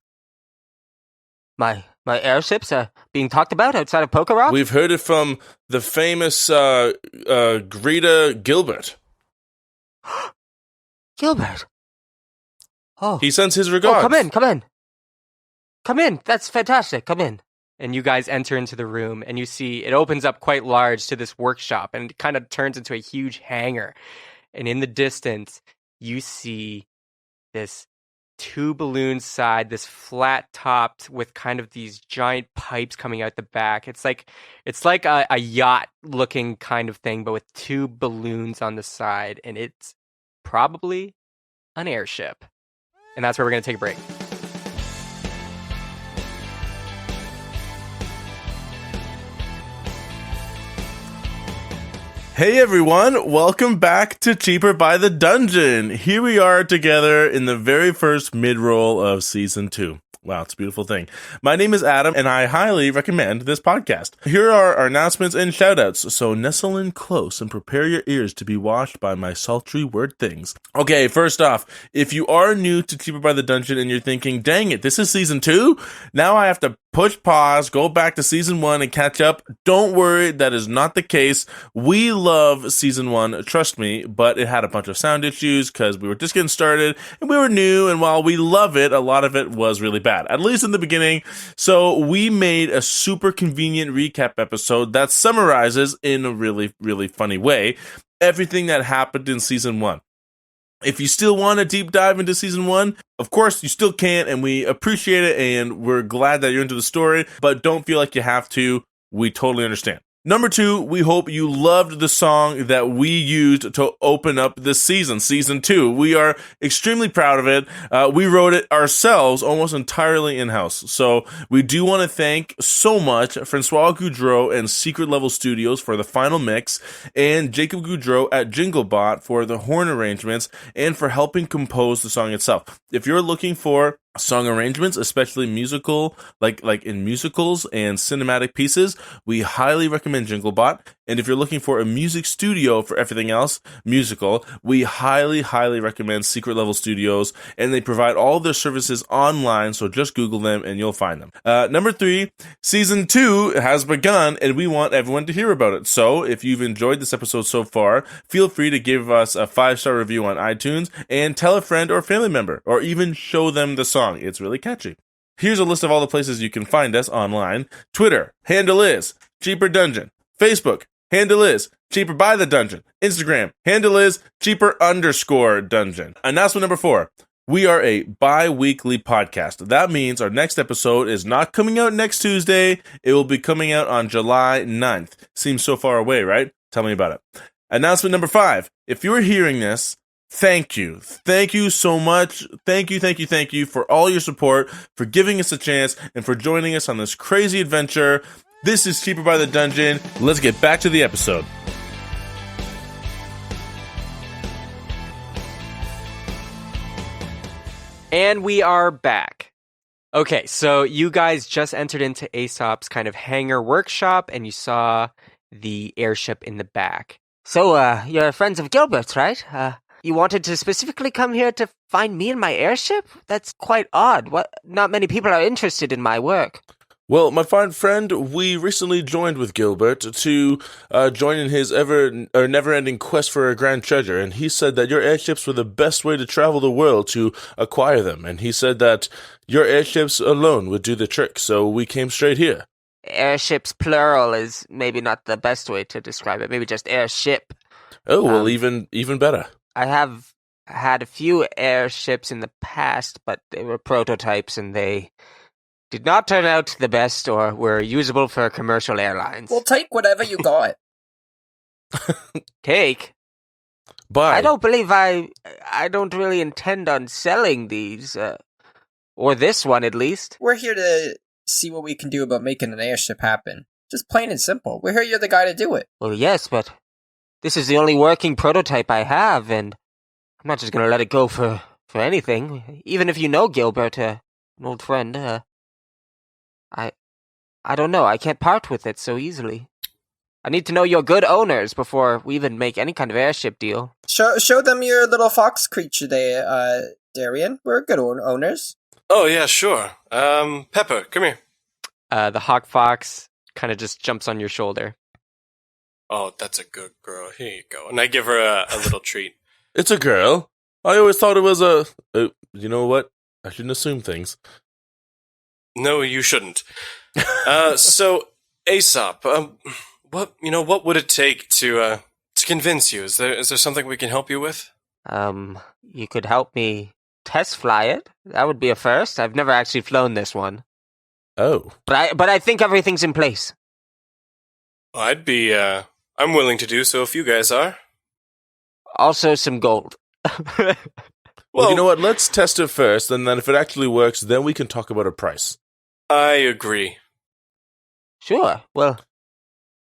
My airships are being talked about outside of Poker Rock? We've heard it from the famous Greta Gilbert. Gilbert. Oh. He sends his regards. Oh, come in. Come in. That's fantastic. Come in. and you guys enter into the room, and you see it opens up quite large to this workshop, and it kind of turns into a huge hangar. And in the distance, you see this two balloon side, this flat topped with kind of these giant pipes coming out the back. It's like a yacht looking kind of thing, but with two balloons on the side, and it's probably an airship. And that's where we're going to take a break. Hey everyone, welcome back to Cheaper by the Dungeon. Here we are together in the very first mid-roll of Season 2. Wow, it's a beautiful thing. My name is Adam, and I highly recommend this podcast. Here are our announcements and shoutouts, so nestle in close and prepare your ears to be washed by my sultry word things. Okay, first off, if you are new to Cheaper by the Dungeon and you're thinking, dang it, this is Season 2? Now I have to push pause, go back to Season 1 and catch up. Don't worry, that is not the case. We love Season 1, trust me, but it had a bunch of sound issues because we were just getting started and we were new, and while we love it, a lot of it was really bad, at least in the beginning. So we made a super convenient recap episode that summarizes in a really, really funny way everything that happened in Season 1. If you still want to deep dive into Season 1, of course you still can, and we appreciate it, and we're glad that you're into the story, but don't feel like you have to. We totally understand. Number 2, we hope you loved the song that we used to open up this season, Season 2. We are extremely proud of it. We wrote it ourselves, almost entirely in-house. So we do want to thank so much Francois Goudreau and Secret Level Studios for the final mix, and Jacob Goudreau at Jinglebot for the horn arrangements, and for helping compose the song itself. If you're looking for song arrangements, especially musical, like in musicals and cinematic pieces, we highly recommend Jinglebot. And if you're looking for a music studio for everything else musical, we highly recommend Secret Level Studios, and they provide all their services online, so just Google them and you'll find them. Number 3, Season 2 has begun, and we want everyone to hear about it. So if you've enjoyed this episode so far, feel free to give us a 5-star review on iTunes, and tell a friend or family member, or even show them the song. It's really catchy. Here's a list of all the places you can find us online. Twitter, handle is Cheaper Dungeon. Facebook, handle is Cheaper by the Dungeon. Instagram, handle is Cheaper_Dungeon. Announcement number 4. We are a bi-weekly podcast. That means our next episode is not coming out next Tuesday. It will be coming out on July 9th. Seems so far away, right? Tell me about it. Announcement number 5. If you're hearing this, thank you. Thank you so much. Thank you for all your support, for giving us a chance, and for joining us on this crazy adventure. This is Cheaper by the Dungeon. Let's get back to the episode. And we are back. Okay, so you guys just entered into Aesop's kind of hangar workshop, and you saw the airship in the back. So, you're friends of Gilbert's, right? You wanted to specifically come here to find me and my airship? That's quite odd. Not many people are interested in my work. Well, my fine friend, we recently joined with Gilbert to join in his never-ending quest for a grand treasure, and he said that your airships were the best way to travel the world to acquire them, and he said that your airships alone would do the trick, so we came straight here. Airships plural is maybe not the best way to describe it. Maybe just airship. Oh, well, even better. I have had a few airships in the past, but they were prototypes and they did not turn out the best or were usable for commercial airlines. We'll take whatever you got. Take? Buy. I don't believe I don't really intend on selling these, or this one at least. We're here to see what we can do about making an airship happen. Just plain and simple. We're here, you're the guy to do it. Well, yes, but this is the only working prototype I have, and I'm not just gonna let it go for anything. Even if you know Gilbert, an old friend, I don't know. I can't part with it so easily. I need to know you're good owners before we even make any kind of airship deal. Show them your little fox creature there, Darian. We're good owners. Oh, yeah, sure. Pepper, come here. The hawk fox kind of just jumps on your shoulder. Oh, that's a good girl. Here you go. And I give her a little treat. It's a girl. I always thought it was a... you know what? I shouldn't assume things. No, you shouldn't. So, Aesop, what would it take to convince you? Is there something we can help you with? You could help me test fly it. That would be a first. I've never actually flown this one. Oh. But I think everything's in place. I'm willing to do so if you guys are. Also some gold. Well, you know what? Let's test it first, and then if it actually works, then we can talk about a price. I agree. Sure. Well,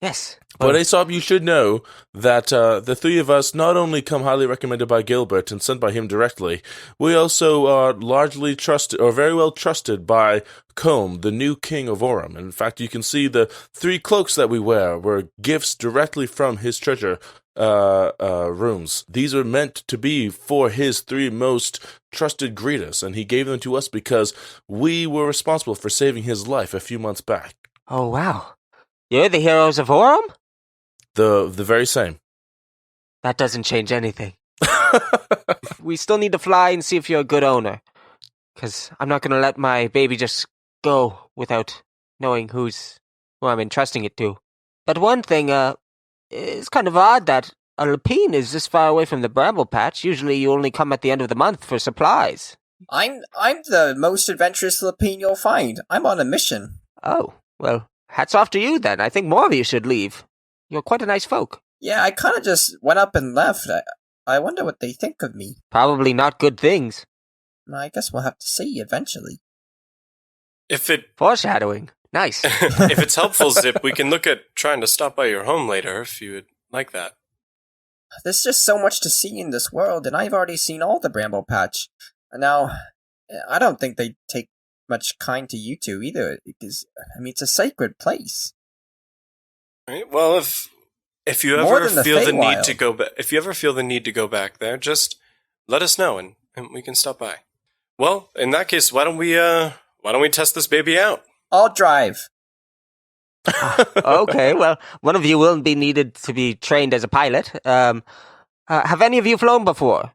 yes. But Aesop, you should know that the three of us not only come highly recommended by Gilbert and sent by him directly, we also are largely trusted, or very well trusted, by Combe, the new king of Orem. In fact, you can see the 3 cloaks that we wear were gifts directly from his treasure rooms. These are meant to be for his 3 most trusted greeters, and he gave them to us because we were responsible for saving his life a few months back. Oh, wow. You're the heroes of Orem? The very same. That doesn't change anything. We still need to fly and see if you're a good owner. Because I'm not going to let my baby just go without knowing who I'm entrusting it to. But one thing, it's kind of odd that a Lapine is this far away from the bramble patch. Usually you only come at the end of the month for supplies. I'm the most adventurous Lapine you'll find. I'm on a mission. Oh, well, hats off to you then. I think more of you should leave. You're quite a nice folk. Yeah, I kind of just went up and left. I wonder what they think of me. Probably not good things. I guess we'll have to see eventually. Foreshadowing. Nice. If it's helpful, Zip, we can look at trying to stop by your home later if you would like that. There's just so much to see in this world, and I've already seen all the Bramble Patch. Now, I don't think they take much kind to you two either, because, it's a sacred place. Right. Well, if you ever feel the need to go back, if you ever feel the need to go back there, just let us know and we can stop by. Well, in that case, why don't we test this baby out? I'll drive. Okay, well, one of you will be needed to be trained as a pilot. Have any of you flown before?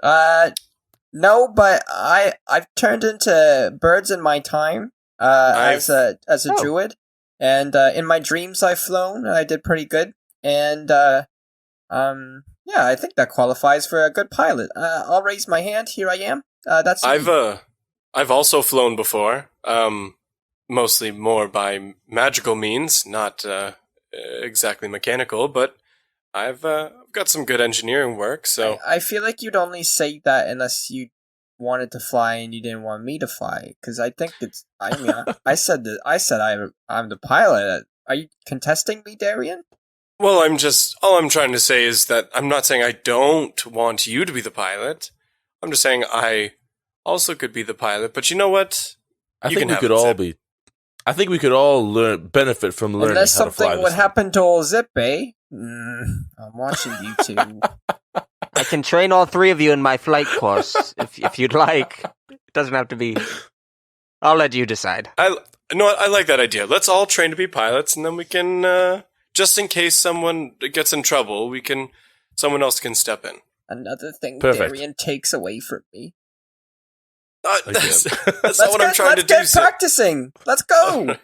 No, but I've turned into birds in my time, as a druid. And in my dreams I've flown, and I did pretty good. And yeah, I think that qualifies for a good pilot. I'll raise my hand. Here I am. That's me. I've also flown before. Mostly more by magical means, not exactly mechanical, but I've got some good engineering work, so... I feel like you'd only say that unless you wanted to fly and you didn't want me to fly, because I think it's... I said I'm the pilot. Are you contesting me, Darian? Well, all I'm trying to say is that I'm not saying I don't want you to be the pilot. I'm just saying I also could be the pilot, but you know what? I think we could all benefit from learning Unless how to fly. Unless something would happen to old Zip, eh? I'm watching you two. I can train all 3 of you in my flight course, if you'd like. It doesn't have to be... I'll let you decide. I like that idea. Let's all train to be pilots, and then we can, just in case someone gets in trouble, someone else can step in. Another thing Perfect. Darian takes away from me. That's not what I'm trying to do. Let's get practicing. Let's go.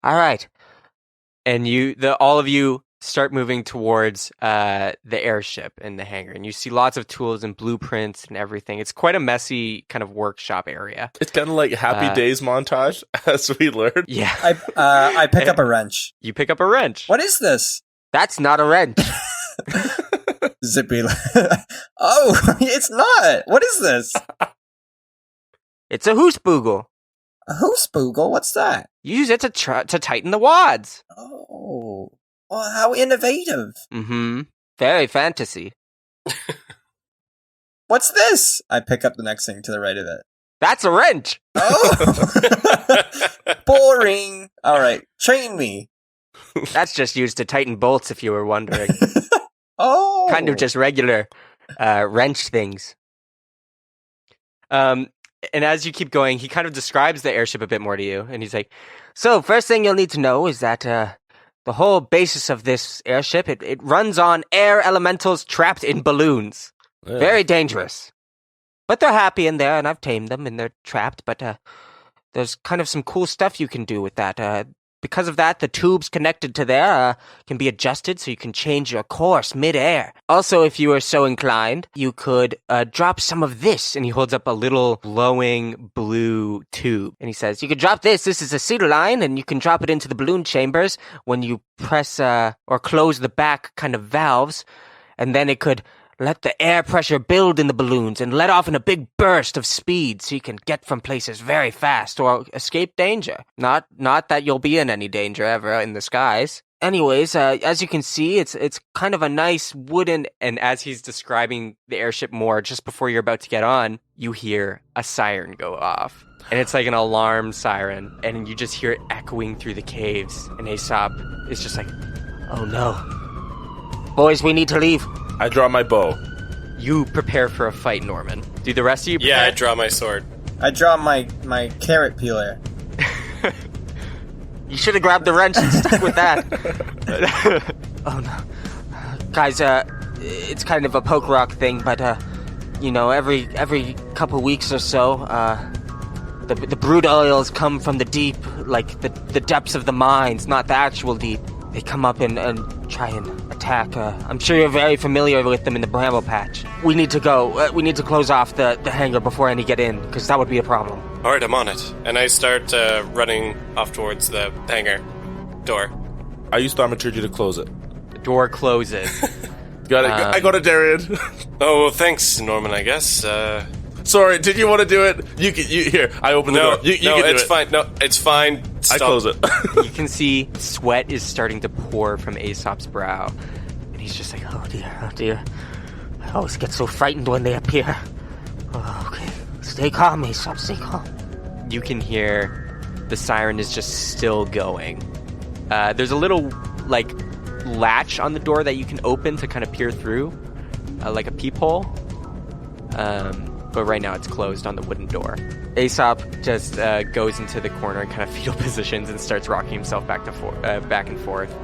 All right. And all of you start moving towards the airship and the hangar, and you see lots of tools and blueprints and everything. It's quite a messy kind of workshop area. It's kind of like Happy Days montage, as we learned. Yeah. I pick up a wrench. You pick up a wrench. What is this? That's not a wrench. Zippy. Oh, it's not. What is this? It's a hoosboogle. A hoosboogle? What's that? You use it to tighten the wads. Oh. Well, how innovative. Mm-hmm. Very fantasy. What's this? I pick up the next thing to the right of it. That's a wrench. Oh. Boring. All right. Train me. That's just used to tighten bolts, if you were wondering. Oh. Kind of just regular wrench things. And as you keep going, he kind of describes the airship a bit more to you. And he's like, so first thing you'll need to know is that the whole basis of this airship, it runs on air elementals trapped in balloons. Yeah. Very dangerous. But they're happy in there, and I've tamed them, and they're trapped. But there's kind of some cool stuff you can do with that. Because of that, the tubes connected to there can be adjusted so you can change your course mid-air. Also, if you are so inclined, you could drop some of this. And he holds up a little glowing blue tube. And he says, you could drop this. This is a cedar line, and you can drop it into the balloon chambers when you press or close the back kind of valves. And then it could let the air pressure build in the balloons and let off in a big burst of speed so you can get from places very fast or escape danger. Not that you'll be in any danger ever in the skies. Anyways, as you can see, it's kind of a nice wooden... And as he's describing the airship more, just before you're about to get on, you hear a siren go off. And it's like an alarm siren, and you just hear it echoing through the caves. And Aesop is just like, oh no. Boys, we need to leave. I draw my bow. You prepare for a fight, Norman. Do the rest of you prepare? Yeah, I draw my sword. I draw my carrot peeler. You should have grabbed the wrench and stuck with that. Oh no. Guys, it's kind of a poke rock thing, but, every couple weeks or so, the brood oils come from the deep, like the depths of the mines, not the actual deep. They come up and try and attack. I'm sure you're very familiar with them in the bramble patch. We need to go. We need to close off the hangar before any get in, because that would be a problem. All right, I'm on it. And I start running off towards the hangar door. I use thaumaturgy to close it. The door closes. Got it. I got it, Darian. Oh, well, thanks, Norman, I guess. Sorry, did you want to do it? You here. I open the door. You can do it's it. fine. No, it's fine. Stop. I close it. You can see sweat is starting to pour from Aesop's brow. And he's just like, oh dear. I always get so frightened when they appear. Oh, okay. Stay calm, Aesop, stay calm. You can hear the siren is just still going. There's a little, latch on the door that you can open to kind of peer through, like a peephole. But right now it's closed on the wooden door. Aesop just goes into the corner in kind of fetal positions and starts rocking himself back and forth.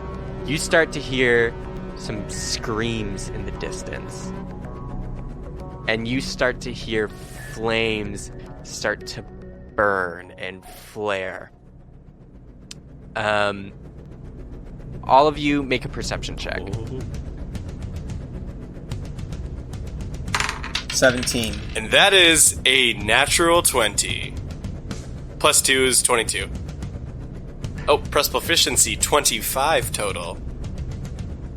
You start to hear some screams in the distance. And you start to hear flames start to burn and flare. All of you make a perception check. 17. And that is a natural 20. Plus 2 is 22. Oh, plus proficiency, 25 total.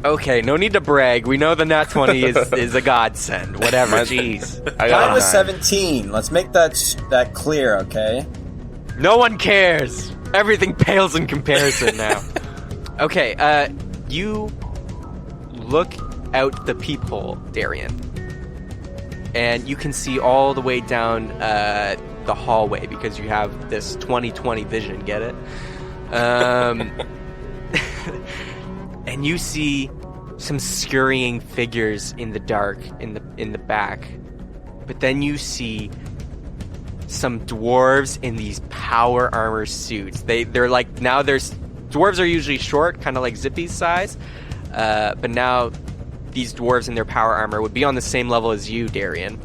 Okay, no need to brag. We know the nat 20 is a godsend. Whatever, jeez. Mine was 17. Let's make that clear, okay? No one cares. Everything pales in comparison now. Okay, you look out the peephole, Darian. And you can see all the way down the hallway because you have this 20/20 vision, get it? And you see some scurrying figures in the dark in the back. But then you see some dwarves in these power armor suits. They're like, now there's dwarves are usually short, kind of like Zippy's size. But now these dwarves in their power armor would be on the same level as you, Darian.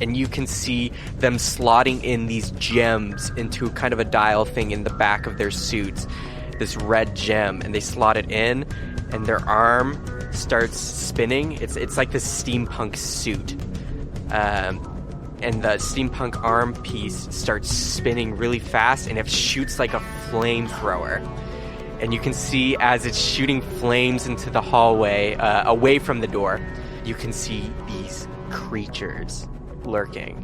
And you can see them slotting in these gems into kind of a dial thing in the back of their suits. this red gem, and they slot it in, and their arm starts spinning. It's like this steampunk suit. And the steampunk arm piece starts spinning really fast, and it shoots like a flamethrower. And you can see as it's shooting flames into the hallway, away from the door, you can see these creatures lurking.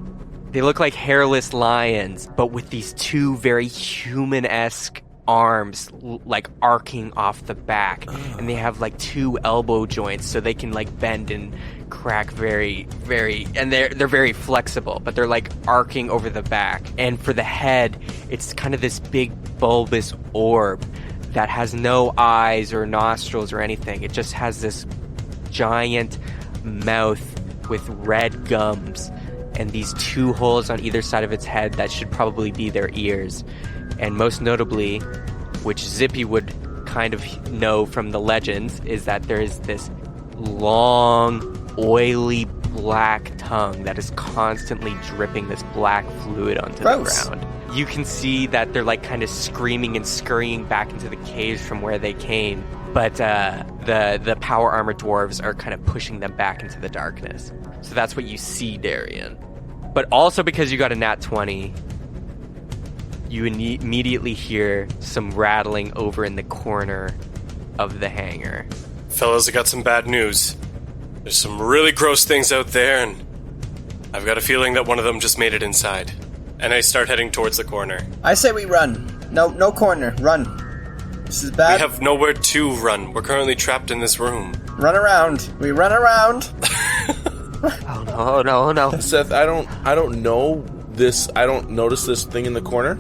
They look like hairless lions, but with these two very human-esque arms like arcing off the back, and they have like two elbow joints so they can like bend and crack very and they're very flexible, but they're like arcing over the back. And for the head, it's kind of this big bulbous orb that has no eyes or nostrils or anything. It just has this giant mouth with red gums and these two holes on either side of its head that should probably be their ears. And most notably, which Zippy would kind of know from the legends, is that there is this long, oily black tongue that is constantly dripping this black fluid onto the ground. You can see that they're like kind of screaming and scurrying back into the caves from where they came, but the power armor dwarves are kind of pushing them back into the darkness. So that's what you see, Darian. But also because you got a nat 20, you immediately hear some rattling over in the corner of the hangar. Fellas, I got some bad news. There's some really gross things out there, and I've got a feeling that one of them just made it inside. And I start heading towards the corner. I say we run. No corner. Run. This is bad. We have nowhere to run. We're currently trapped in this room. Run around. We run around. Oh no. Seth, I don't know this. I don't notice this thing in the corner.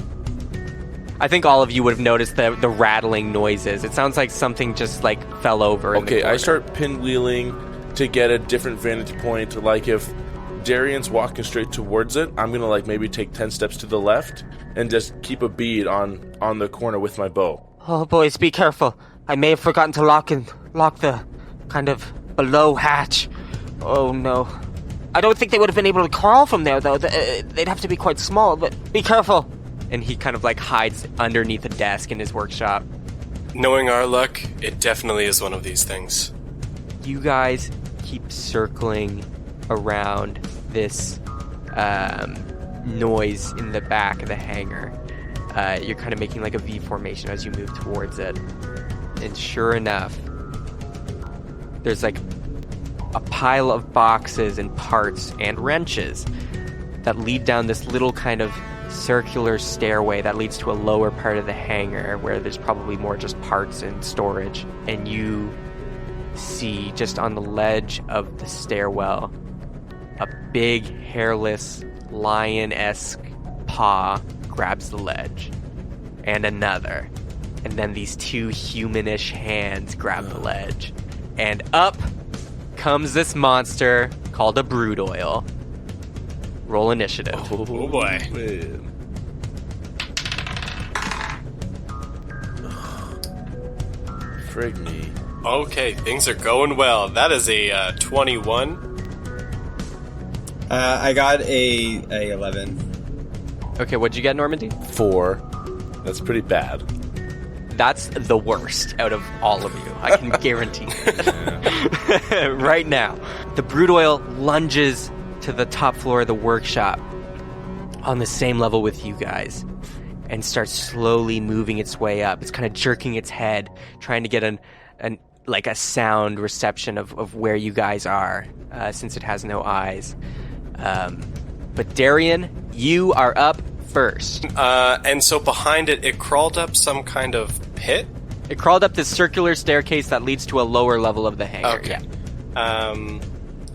I think all of you would have noticed the rattling noises. It sounds like something just like fell over in the Okay, corner. I start pinwheeling to get a different vantage point. Like if Darian's walking straight towards it, I'm gonna like maybe take 10 steps to the left and just keep a bead on the corner with my bow. Oh, boys, be careful. I may have forgotten to lock the kind of below hatch. Oh, no. I don't think they would have been able to crawl from there, though. They'd have to be quite small, but be careful. And he kind of like hides underneath a desk in his workshop. Knowing our luck, it definitely is one of these things. You guys keep circling around this noise in the back of the hangar. You're kind of making like a V formation as you move towards it. And sure enough, there's like a pile of boxes and parts and wrenches that lead down this little kind of circular stairway that leads to a lower part of the hangar where there's probably more just parts and storage. And you see just on the ledge of the stairwell a big hairless lion-esque paw grabs the ledge, and another, and then these two humanish hands grab the ledge, and up comes this monster called a brood oil. Roll initiative. Oh boy. Man. Frig me. Okay, things are going well. That is a 21. I got a 11. Okay, what'd you get, Normandy? 4. That's pretty bad. That's the worst out of all of you. I can guarantee it. Right now. The brood oil lunges to the top floor of the workshop on the same level with you guys and starts slowly moving its way up. It's kind of jerking its head, trying to get a sound reception of where you guys are, since it has no eyes. But Darian, you are up first. And so behind it, it crawled up some kind of pit? It crawled up this circular staircase that leads to a lower level of the hangar. Okay. Yeah.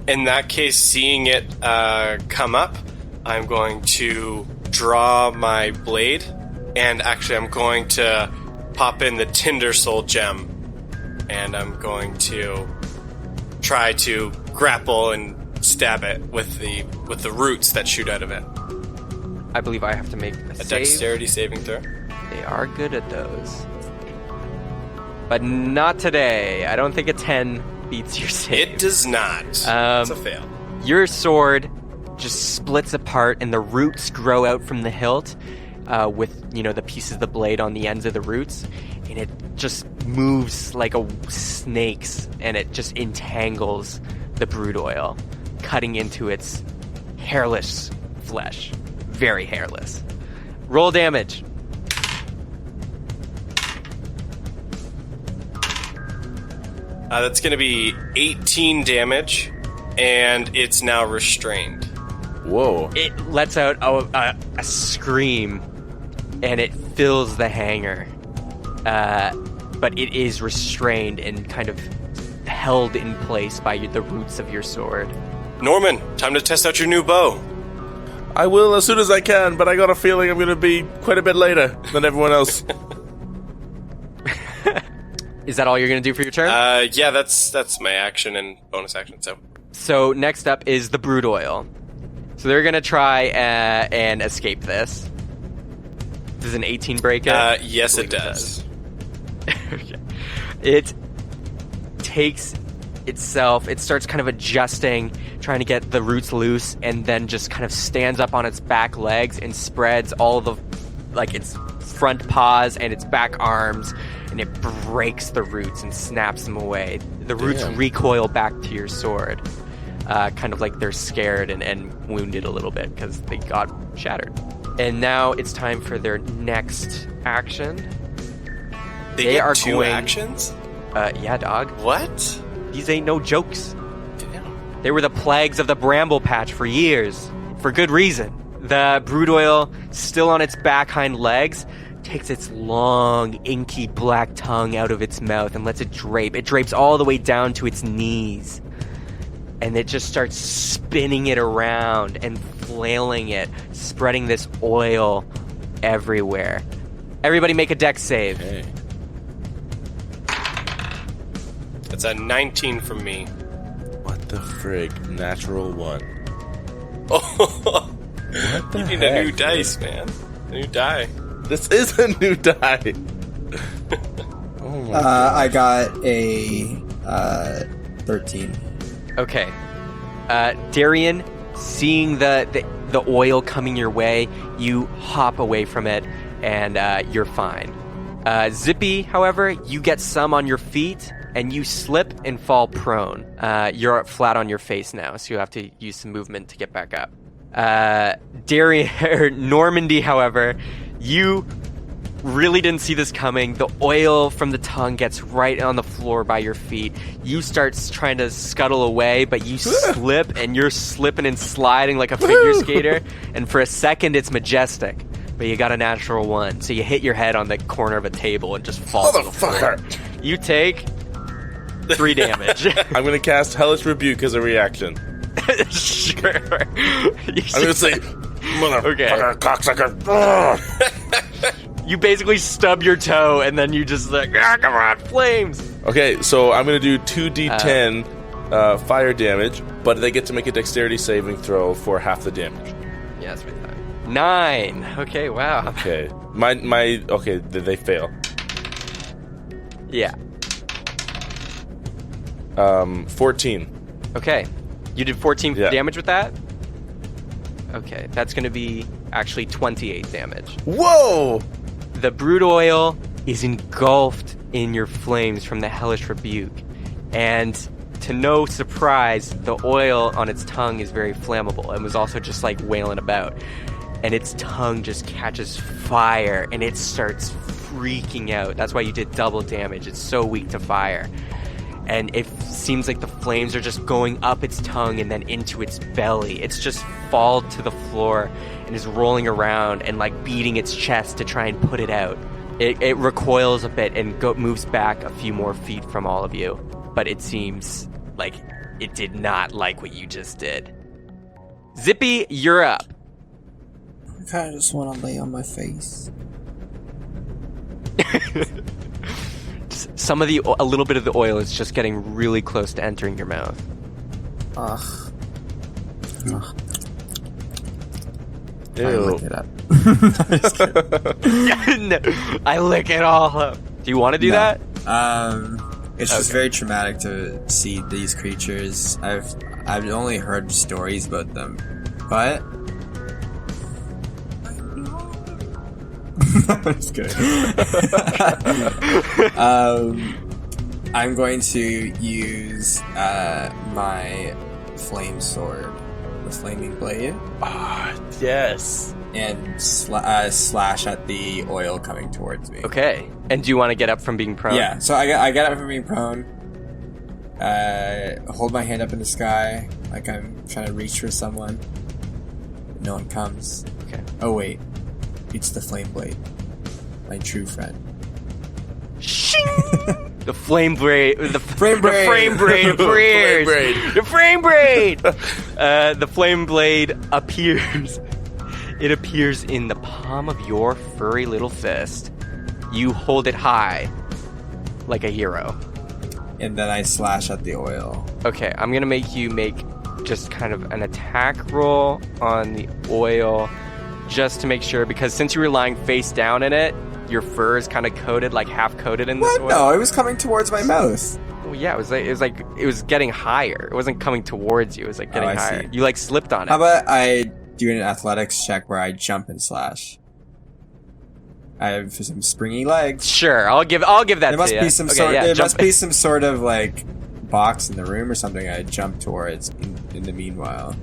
In that case, seeing it come up, I'm going to draw my blade, and actually I'm going to pop in the Tinder Soul gem, and I'm going to try to grapple and stab it with the roots that shoot out of it. I believe I have to make a save. Dexterity saving throw. They are good at those. But not today. I don't think a 10 beats your save. It does not. It's a fail. Your sword just splits apart and the roots grow out from the hilt, with, the pieces of the blade on the ends of the roots, and it just moves like a snake's, and it just entangles the brood oil, cutting into its hairless flesh. Very hairless. Roll damage. That's going to be 18 damage, and it's now restrained. Whoa. It lets out a scream, and it fills the hangar. But it is restrained and kind of held in place by the roots of your sword. Norman, time to test out your new bow. I will as soon as I can, but I got a feeling I'm going to be quite a bit later than everyone else. Is that all you're going to do for your turn? Yeah, that's my action and bonus action, So next up is the brood oil. So they're going to try and escape this. Does an 18 break it? Yes, it does. Okay. It takes itself, it starts kind of adjusting, trying to get the roots loose, and then just kind of stands up on its back legs and spreads all the, its front paws and its back arms, and it breaks the roots and snaps them away. The roots recoil back to your sword, kind of like they're scared and wounded a little bit because they got shattered. And now it's time for their next action. They are two actions? Yeah, dog. What? These ain't no jokes. Damn. They were the plagues of the bramble patch for years. For good reason. The brood oil, still on its back hind legs, takes its long, inky black tongue out of its mouth and lets it drape. It drapes all the way down to its knees. And it just starts spinning it around and flailing it, spreading this oil everywhere. Everybody make a dex save. Okay. That's a 19 from me. What the frig? Natural 1. Oh, What the you need heck? a new dice, man. A new die. This is a new die. Oh my god. I got a 13. Okay. Darian, seeing the oil coming your way, you hop away from it, and you're fine. Zippy, however, you get some on your feet, and you slip and fall prone. You're flat on your face now, so you have to use some movement to get back up. Normandy, however, you really didn't see this coming. The oil from the tongue gets right on the floor by your feet. You start trying to scuttle away, but you slip, and you're slipping and sliding like a figure skater. And for a second, it's majestic. But you got a natural 1, so you hit your head on the corner of a table and just fall to the floor. Motherfucker! You take 3 damage. I'm gonna cast Hellish Rebuke as a reaction. Sure. I'm gonna say, motherfucker, cocksucker. You basically stub your toe, and then you just come on, flames. Okay, so I'm gonna do 2d10 fire damage, but they get to make a dexterity saving throw for half the damage. Yeah, that's pretty high. 9. Okay, wow. Okay, okay, they fail. Yeah. 14. Okay. You did 14 Yeah. damage with that? Okay, that's going to be actually 28 damage. Whoa! The brood oil is engulfed in your flames from the hellish rebuke. And to no surprise, the oil on its tongue is very flammable and was also just wailing about. And its tongue just catches fire and it starts freaking out. That's why you did double damage. It's so weak to fire. And it seems like the flames are just going up its tongue and then into its belly. It's just fallen to the floor and is rolling around and beating its chest to try and put it out. It recoils a bit and moves back a few more feet from all of you. But it seems like it did not like what you just did. Zippy, you're up. I kinda just wanna lay on my face. A little bit of the oil is just getting really close to entering your mouth. Ugh. Ugh. I Ew. lick it up. No, I lick it all up. Do you want to do that? It's just very traumatic to see these creatures. I've only heard stories about them, but I'm just kidding. I'm going to use my flame sword, the flaming blade. Yes. And slash at the oil coming towards me. Okay. And do you want to get up from being prone? Yeah, so I get up from being prone. Hold my hand up in the sky like I'm trying to reach for someone. No one comes. Okay. Oh wait, it's the flame blade, my true friend. Shing! The flame braid. The frame braid. The frame braid appears. The frame braid. The flame blade appears. It appears in the palm of your furry little fist. You hold it high, like a hero. And then I slash at the oil. Okay, I'm gonna make you make just kind of an attack roll on the oil, just to make sure, because since you were lying face down in it, your fur is kind of coated, like half coated in this oil. No, it was coming towards my mouth. Well, yeah, it was getting higher. It wasn't coming towards you. It was like getting higher. See. You like slipped on it. How about I do an athletics check where I jump and slash? I have some springy legs. Sure, I'll give that there to must you. be some Okay, sort. yeah, there jump- must be some sort of like box in the room or something. I jump towards in the meanwhile.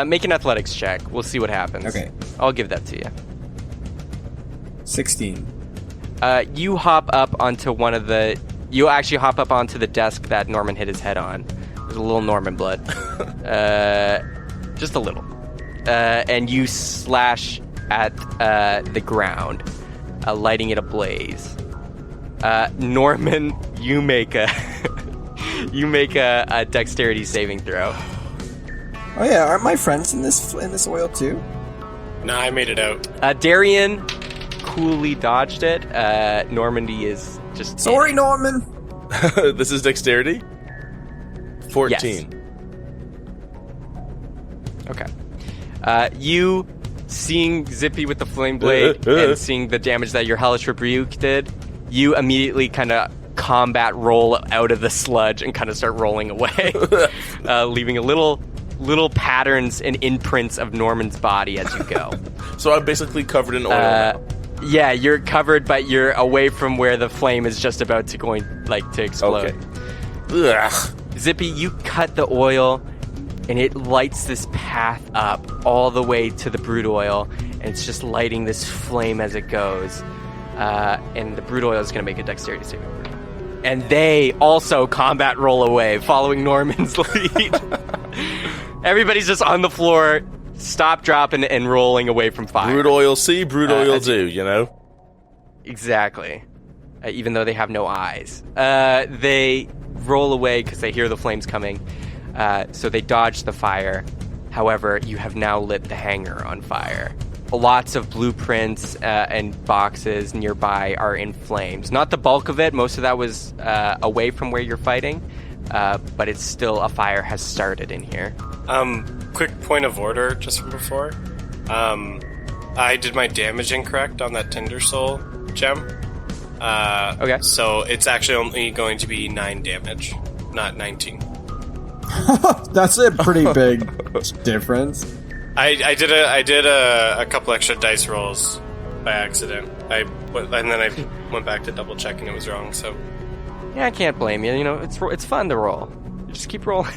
Make an athletics check. We'll see what happens. Okay. I'll give that to you. 16. You hop up onto you actually hop up onto the desk that Norman hit his head on. There's a little Norman blood. Just a little. And you slash at the ground, lighting it ablaze. Norman, you make a a dexterity saving throw. Oh yeah, aren't my friends in this oil too? Nah, I made it out. Darian coolly dodged it. Normandy is just... Sorry, Norman! This is dexterity? 14. Yes. Okay. You, seeing Zippy with the flame blade and seeing the damage that your hellish rebuke did, you immediately kind of combat roll out of the sludge and kind of start rolling away, leaving a little patterns and imprints of Norman's body as you go. So I'm basically covered in oil now. Yeah, you're covered, but you're away from where the flame is just about to explode. Okay. Ugh. Zippy, you cut the oil, and it lights this path up all the way to the brood oil, and it's just lighting this flame as it goes. And the brood oil is going to make a dexterity saving throw. And they also combat roll away, following Norman's lead. Everybody's just on the floor, stop, dropping, and rolling away from fire. Brood oil see, brood oil do, you know? Exactly. Even though they have no eyes. They roll away because they hear the flames coming. So they dodge the fire. However, you have now lit the hangar on fire. Lots of blueprints and boxes nearby are in flames. Not the bulk of it. Most of that was away from where you're fighting. But it's still, a fire has started in here. Quick point of order just from before. I did my damage incorrect on that Tinder Soul gem. Okay. So it's actually only going to be 9 damage, not 19. That's a pretty big difference. I did a couple extra dice rolls by accident. And then I went back to double check and it was wrong. So Yeah, I can't blame you. You know, it's fun to roll. Just keep rolling.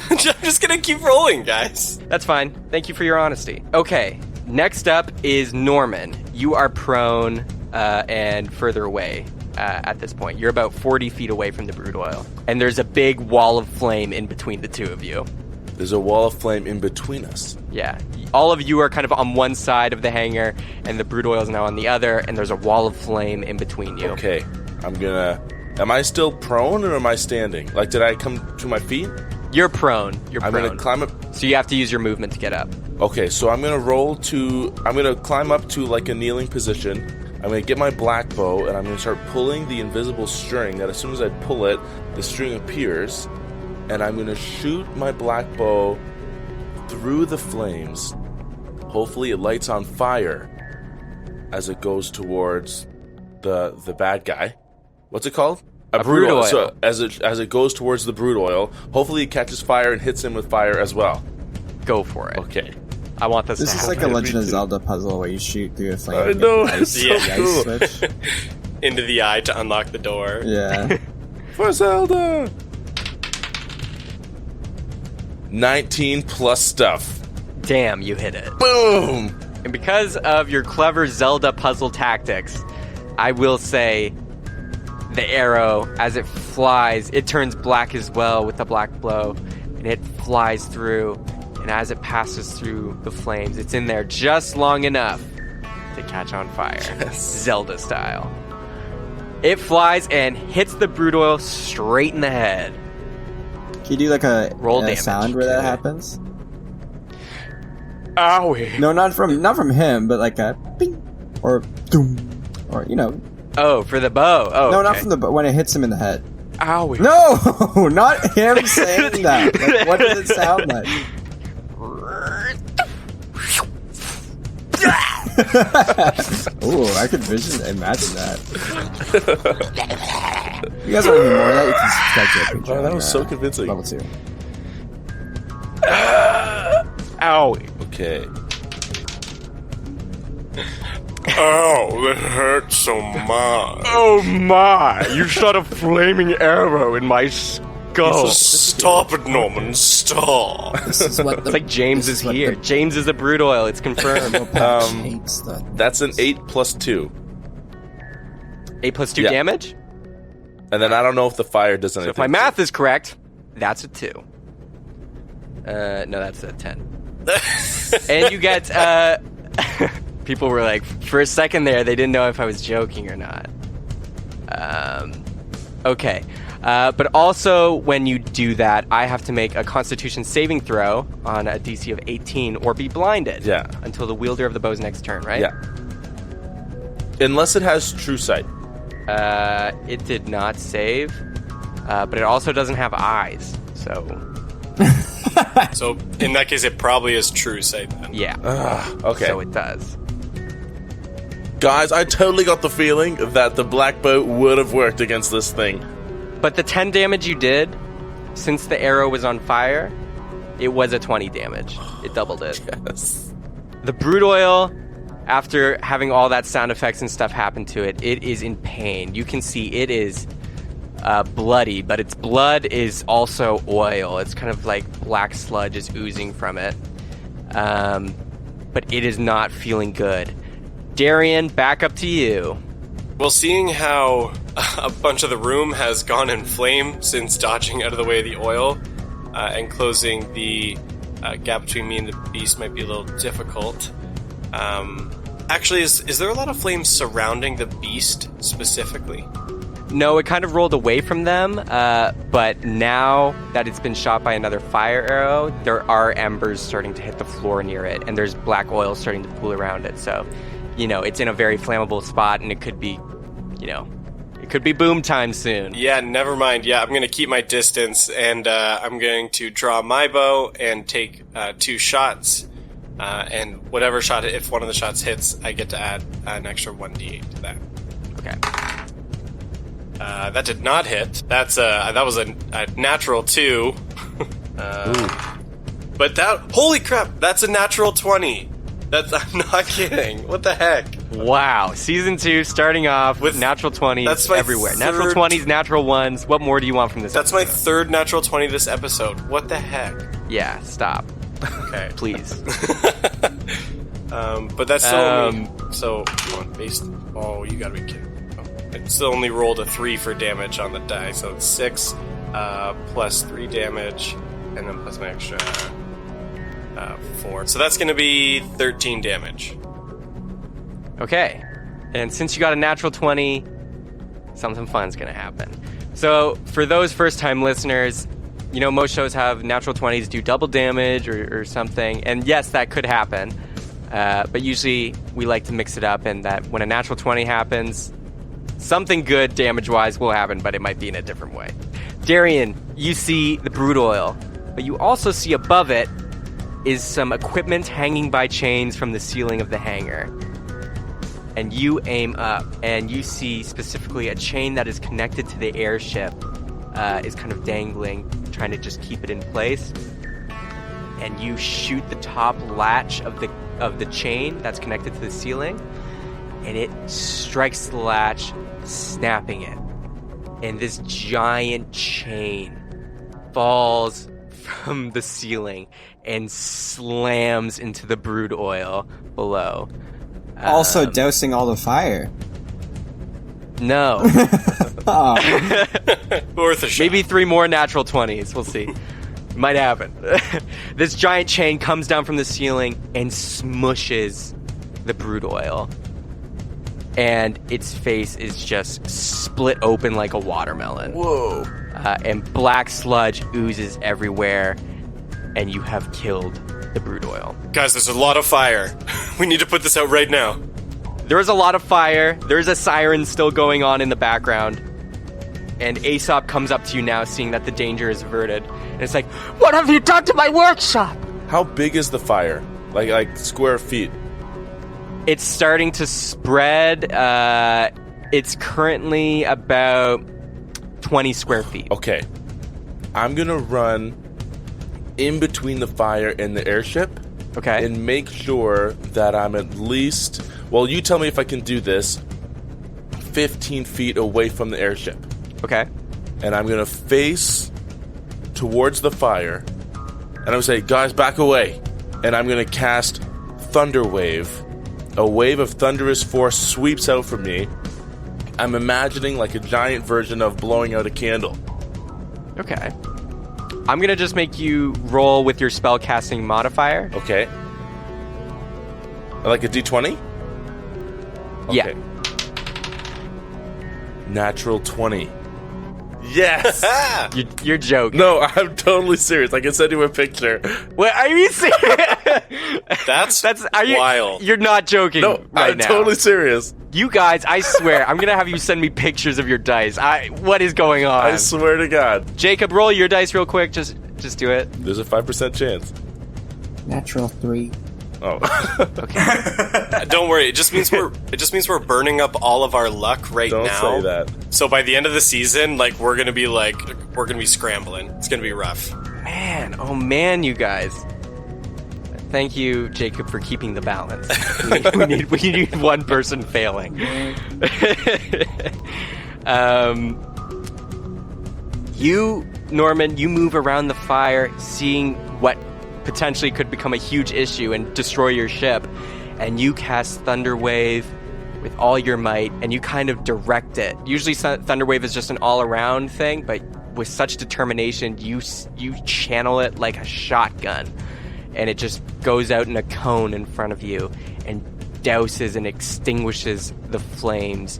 I'm just gonna keep rolling, guys. That's fine. Thank you for your honesty. Okay, next up is Norman. You are prone and further away at this point. You're about 40 feet away from the brood oil. And there's a big wall of flame in between the two of you. There's a wall of flame in between us. Yeah. All of you are kind of on one side of the hangar, and the brood oil is now on the other, and there's a wall of flame in between you. Okay, am I still prone or am I standing? Like, did I come to my feet? You're prone. I'm gonna climb up. So you have to use your movement to get up. Okay, so I'm gonna climb up to like a kneeling position. I'm gonna get my black bow and I'm gonna start pulling the invisible string. That as soon as I pull it, the string appears, and I'm gonna shoot my black bow through the flames. Hopefully, it lights on fire as it goes towards the bad guy. What's it called? A brood oil. So as it goes towards the brood oil, hopefully it catches fire and hits him with fire as well. Go for it. Okay. I want this, This to is happen. like a Legend of Zelda puzzle where you shoot through a flame. I and know, get the it's ice, so the cool. ice switch. Into the eye to unlock the door. Yeah. For Zelda! 19 plus stuff. Damn, you hit it. Boom! And because of your clever Zelda puzzle tactics, I will say the arrow, as it flies, it turns black as well with the black blow, and it flies through, and as it passes through the flames, it's in there just long enough to catch on fire. Yes. Zelda style. It flies and hits the brood oil straight in the head. Can you do like a Roll damage. sound where that happens? Owie. No, not from him, but like a bing or doom or Oh, for the bow. Oh, no, okay. not from the when it hits him in the head. Owie. No, not him saying that. Like, what does it sound like? Ooh, I could imagine that. You guys want to hear more of that? You can subscribe to our Patreon. Wow, that was so convincing. Level 2. Owie. Okay. Ow, that hurts so much. Oh my! You shot a flaming arrow in my skull. Stop it, Norman, stop. This is what It's like James is here. James is a brood oil. It's confirmed. hates the. That's an 8 plus 2. 8 plus 2 Yeah. damage? And then I don't know if the fire does So anything. if my math is correct, that's a 2. No, that's a 10. And you get, people were like, for a second there, they didn't know if I was joking or not. Okay. But also, when you do that, I have to make a Constitution saving throw on a DC of 18 or be blinded. Yeah. Until the wielder of the bow's next turn, right? Yeah. Unless it has true sight. It did not save, but it also doesn't have eyes. So, So in that case, it probably is true sight then. yeah. Okay. So it does. Guys, I totally got the feeling that the black bow would have worked against this thing. But the 10 damage you did, since the arrow was on fire, it was a 20 damage. It doubled it. Yes. The brood oil, after having all that sound effects and stuff happen to it, it is in pain. You can see it is bloody, but its blood is also oil. It's kind of like black sludge is oozing from it. But it is not feeling good. Darian, back up to you. Well, seeing how a bunch of the room has gone in flame since dodging out of the way of the oil, and closing the gap between me and the beast might be a little difficult. Actually, is there a lot of flames surrounding the beast specifically? No, it kind of rolled away from them, but now that it's been shot by another fire arrow, there are embers starting to hit the floor near it, and there's black oil starting to pool around it. So, it's in a very flammable spot, and it could be, it could be boom time soon. Yeah, never mind. Yeah, I'm going to keep my distance, and I'm going to draw my bow and take 2 shots. And whatever shot, if one of the shots hits, I get to add an extra 1d8 to that. Okay. That did not hit. That was a natural 2. But holy crap, that's a natural 20. I'm not kidding. What the heck? Wow. Season 2 starting off with With- natural 20s that's my everywhere. Natural third- 20s, natural 1s. What more do you want from this That's my episode? third natural 20 this episode. What the heck? Yeah, stop. Okay. Please. But that's still only... So, come on, based... Oh, you gotta be kidding. Oh, it still only rolled a 3 for damage on the die, so it's 6 plus 3 damage, and then plus my extra 4. So that's gonna be 13 damage. Okay. And since you got a natural 20, something fun's going to happen. So, for those first-time listeners, most shows have natural 20s do double damage or something. And yes, that could happen. But usually, we like to mix it up, and that when a natural 20 happens, something good damage-wise will happen, but it might be in a different way. Darian, you see the brood oil, but you also see above it is some equipment hanging by chains from the ceiling of the hangar. And you aim up, and you see specifically a chain that is connected to the airship is kind of dangling, trying to just keep it in place. and you shoot the top latch of the chain that's connected to the ceiling, and it strikes the latch, snapping it. And this giant chain falls from the ceiling and slams into the brood oil below. Also dousing all the fire. No. Oh. Worth a shot. Maybe 3 more natural 20s. We'll see. Might happen. This giant chain comes down from the ceiling and smushes the brood oil. And its face is just split open like a watermelon. Whoa. And black sludge oozes everywhere. And you have killed the brood oil. Guys, there's a lot of fire. We need to put this out right now. There is a lot of fire. There's a siren still going on in the background. And Aesop comes up to you now, seeing that the danger is averted. And it's like, What have you done to my workshop? How big is the fire? Like square feet? it's starting to spread. It's currently about 20 square feet. Okay. I'm going to run in between the fire and the airship. Okay. And make sure that I'm at least, well, you tell me if I can do this, 15 feet away from the airship. Okay. And I'm going to face towards the fire. And I'm going to say, guys, back away. And I'm going to cast Thunder Wave. A wave of thunderous force sweeps out from me. I'm imagining like a giant version of blowing out a candle. Okay. I'm going to just make you roll with your spellcasting modifier. Okay. Like a d20? Okay. Yeah. Natural 20. Yes! You're joking. No, I'm totally serious. I can send you a picture. What, are you serious? That's are you, wild. You're not joking No, right I'm now. totally serious. You guys, I swear, I'm going to have you send me pictures of your dice. What is going on? I swear to God. Jacob, roll your dice real quick. Just do it. There's a 5% chance. Natural 3. Oh. Don't worry. It just means we're burning up all of our luck right Don't now. say that. So by the end of the season, we're gonna be scrambling. It's gonna be rough. Man, you guys. Thank you, Jacob, for keeping the balance. We need one person failing. You, Norman, you move around the fire, seeing what potentially could become a huge issue and destroy your ship, and you cast Thunder Wave with all your might, and you kind of direct it. Usually Thunder Wave is just an all-around thing, but with such determination, you channel it like a shotgun, and it just goes out in a cone in front of you and douses and extinguishes the flames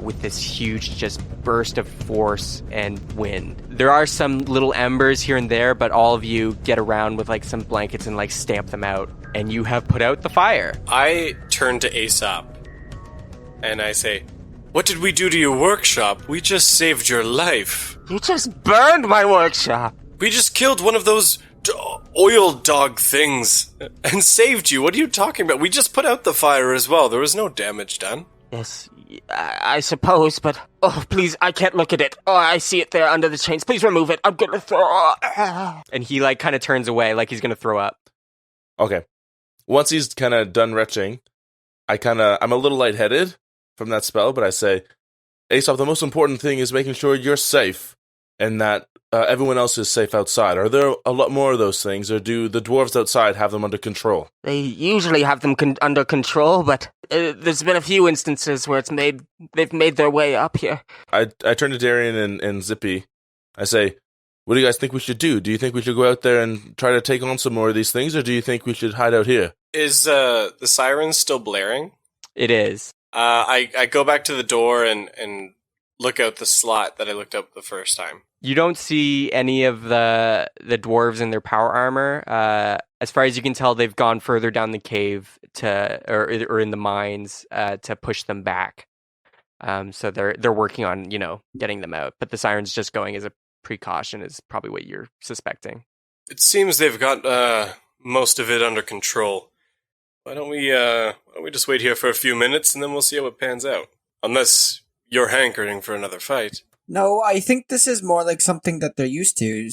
with this huge just burst of force and wind. There are some little embers here and there, but all of you get around with some blankets and stamp them out, and you have put out the fire. I turn to Aesop and I say, "What did we do to your workshop? We just saved your life. You just burned my workshop. We just killed one of those oil dog things and saved you. What are you talking about? We just put out the fire as well. There was no damage done." Yes, I suppose, but... Oh, please, I can't look at it. Oh, I see it there under the chains. Please remove it. I'm gonna throw... And he kind of turns away like he's gonna throw up. Okay. Once he's kind of done retching, I'm a little lightheaded from that spell, but I say, Aesop, the most important thing is making sure you're safe and that everyone else is safe outside. Are there a lot more of those things, or do the dwarves outside have them under control? They usually have them under control, but there's been a few instances where they've made their way up here. I turn to Darian and Zippy. I say, what do you guys think we should do? Do you think we should go out there and try to take on some more of these things, or do you think we should hide out here? Is the siren still blaring? It is. I go back to the door and look out the slot that I looked up the first time. You don't see any of the dwarves in their power armor. As far as you can tell, they've gone further down the cave or in the mines to push them back. So they're working on getting them out. But the siren's just going as a precaution is probably what you're suspecting. It seems they've got most of it under control. Why don't we just wait here for a few minutes and then we'll see how it pans out? Unless you're hankering for another fight. No, I think this is more like something that they're used to.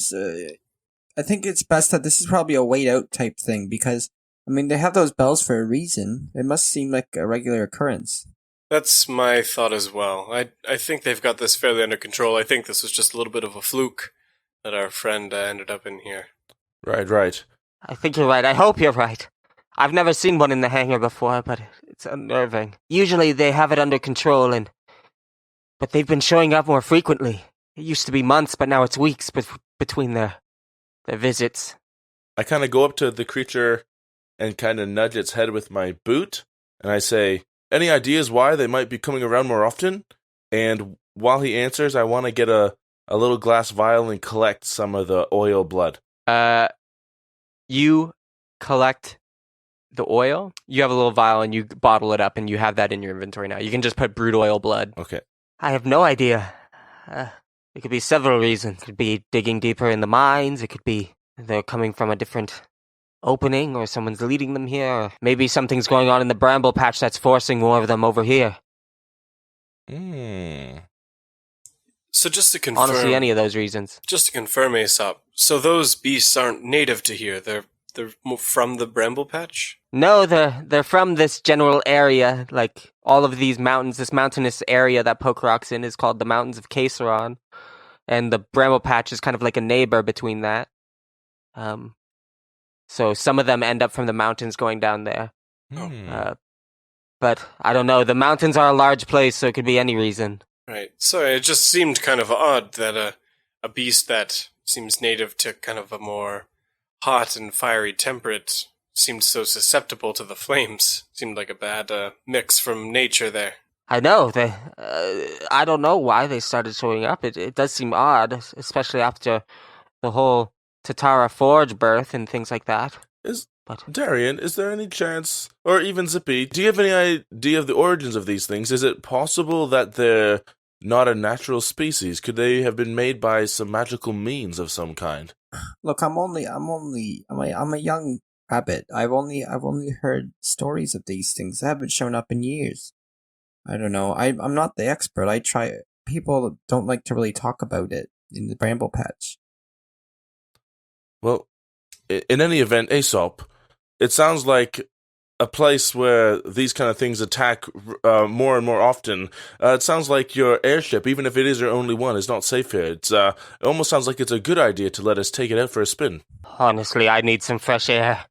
I think it's best that this is probably a wait out type thing because, I mean, they have those bells for a reason. It must seem like a regular occurrence. That's my thought as well. I think they've got this fairly under control. I think this was just a little bit of a fluke that our friend ended up in here. Right. I think you're right. I hope you're right. I've never seen one in the hangar before, but it's unnerving. Usually they have it under control, but they've been showing up more frequently. It used to be months, but now it's weeks between their visits. I kind of go up to the creature and kind of nudge its head with my boot, and I say, any ideas why they might be coming around more often? And while he answers, I want to get a little glass vial and collect some of the oil blood. You collect the oil. You have a little vial and you bottle it up and you have that in your inventory now. You can just put brute oil blood. Okay. I have no idea. It could be several reasons. It could be digging deeper in the mines. It could be they're coming from a different opening, or someone's leading them here. Or maybe something's going on in the bramble patch that's forcing more of them over here. So just to confirm... Honestly, any of those reasons. Just to confirm, Aesop, so those beasts aren't native to here. They're from the bramble patch? No, they're from this general area. Like, all of these mountains, this mountainous area that Pokerock's in is called the Mountains of Caseron. And the bramble patch is kind of like a neighbor between that. So some of them end up from the mountains going down there. But I don't know. The mountains are a large place, so it could be any reason. Right. So it just seemed kind of odd that a beast that seems native to kind of a more hot and fiery temperate seemed so susceptible to the flames. Seemed like a bad mix from nature there. I know. I don't know why they started showing up. It does seem odd, especially after the whole Tatara Forge birth and things like that. Darian, is there any chance, or even Zippy, do you have any idea of the origins of these things? Is it possible that they're not a natural species? Could they have been made by some magical means of some kind? Look, I'm a young rabbit. I've only heard stories of these things. They haven't shown up in years. I don't know. I'm not the expert. People don't like to really talk about it in the bramble patch. Well, in any event, Aesop, it sounds like a place where these kind of things attack more and more often. It sounds like your airship, even if it is your only one, is not safe here. It almost sounds like it's a good idea to let us take it out for a spin. Honestly, I need some fresh air.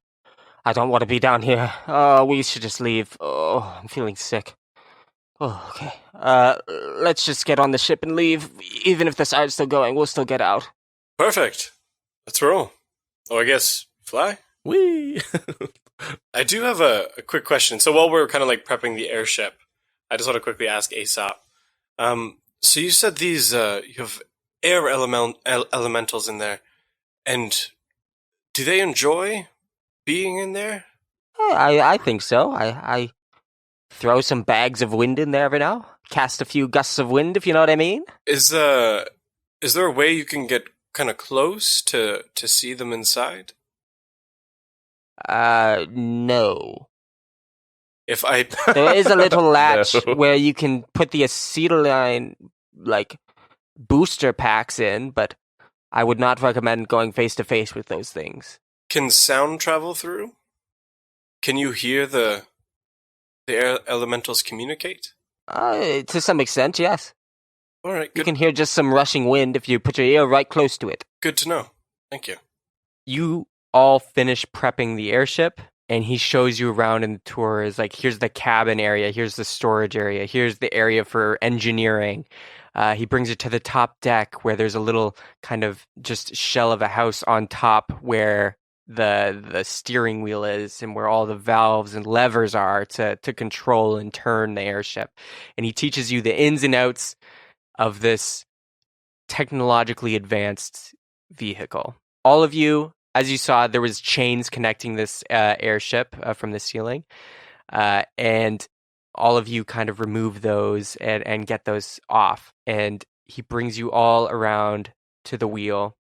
I don't want to be down here. Oh, we should just leave. Oh, I'm feeling sick. Oh, okay. Let's just get on the ship and leave. Even if the sire's still going, we'll still get out. Perfect. Let's roll. Oh, I guess fly? Whee! I do have a quick question. So while we're kind of like prepping the airship, I just want to quickly ask Aesop. So you said these, you have air elementals in there, and do they enjoy being in there? I think so. I throw some bags of wind in there every now. Cast a few gusts of wind, if you know what I mean. Is there a way you can get kind of close to see them inside? No. If I... There is a little latch where you can put the acetylene, booster packs in, but I would not recommend going face-to-face with those things. Can sound travel through? Can you hear the air elementals communicate? To some extent, yes. All right, good. You can hear just some rushing wind if you put your ear right close to it. Good to know. Thank you. You all finish prepping the airship, and he shows you around in the tour. Is like, here's the cabin area, here's the storage area, here's the area for engineering. He brings you to the top deck where there's a little kind of just shell of a house on top where the steering wheel is and where all the valves and levers are to control and turn the airship. And he teaches you the ins and outs of this technologically advanced vehicle. All of you, as you saw, there was chains connecting this airship from the ceiling, and all of you kind of remove those and get those off. And he brings you all around to the wheel,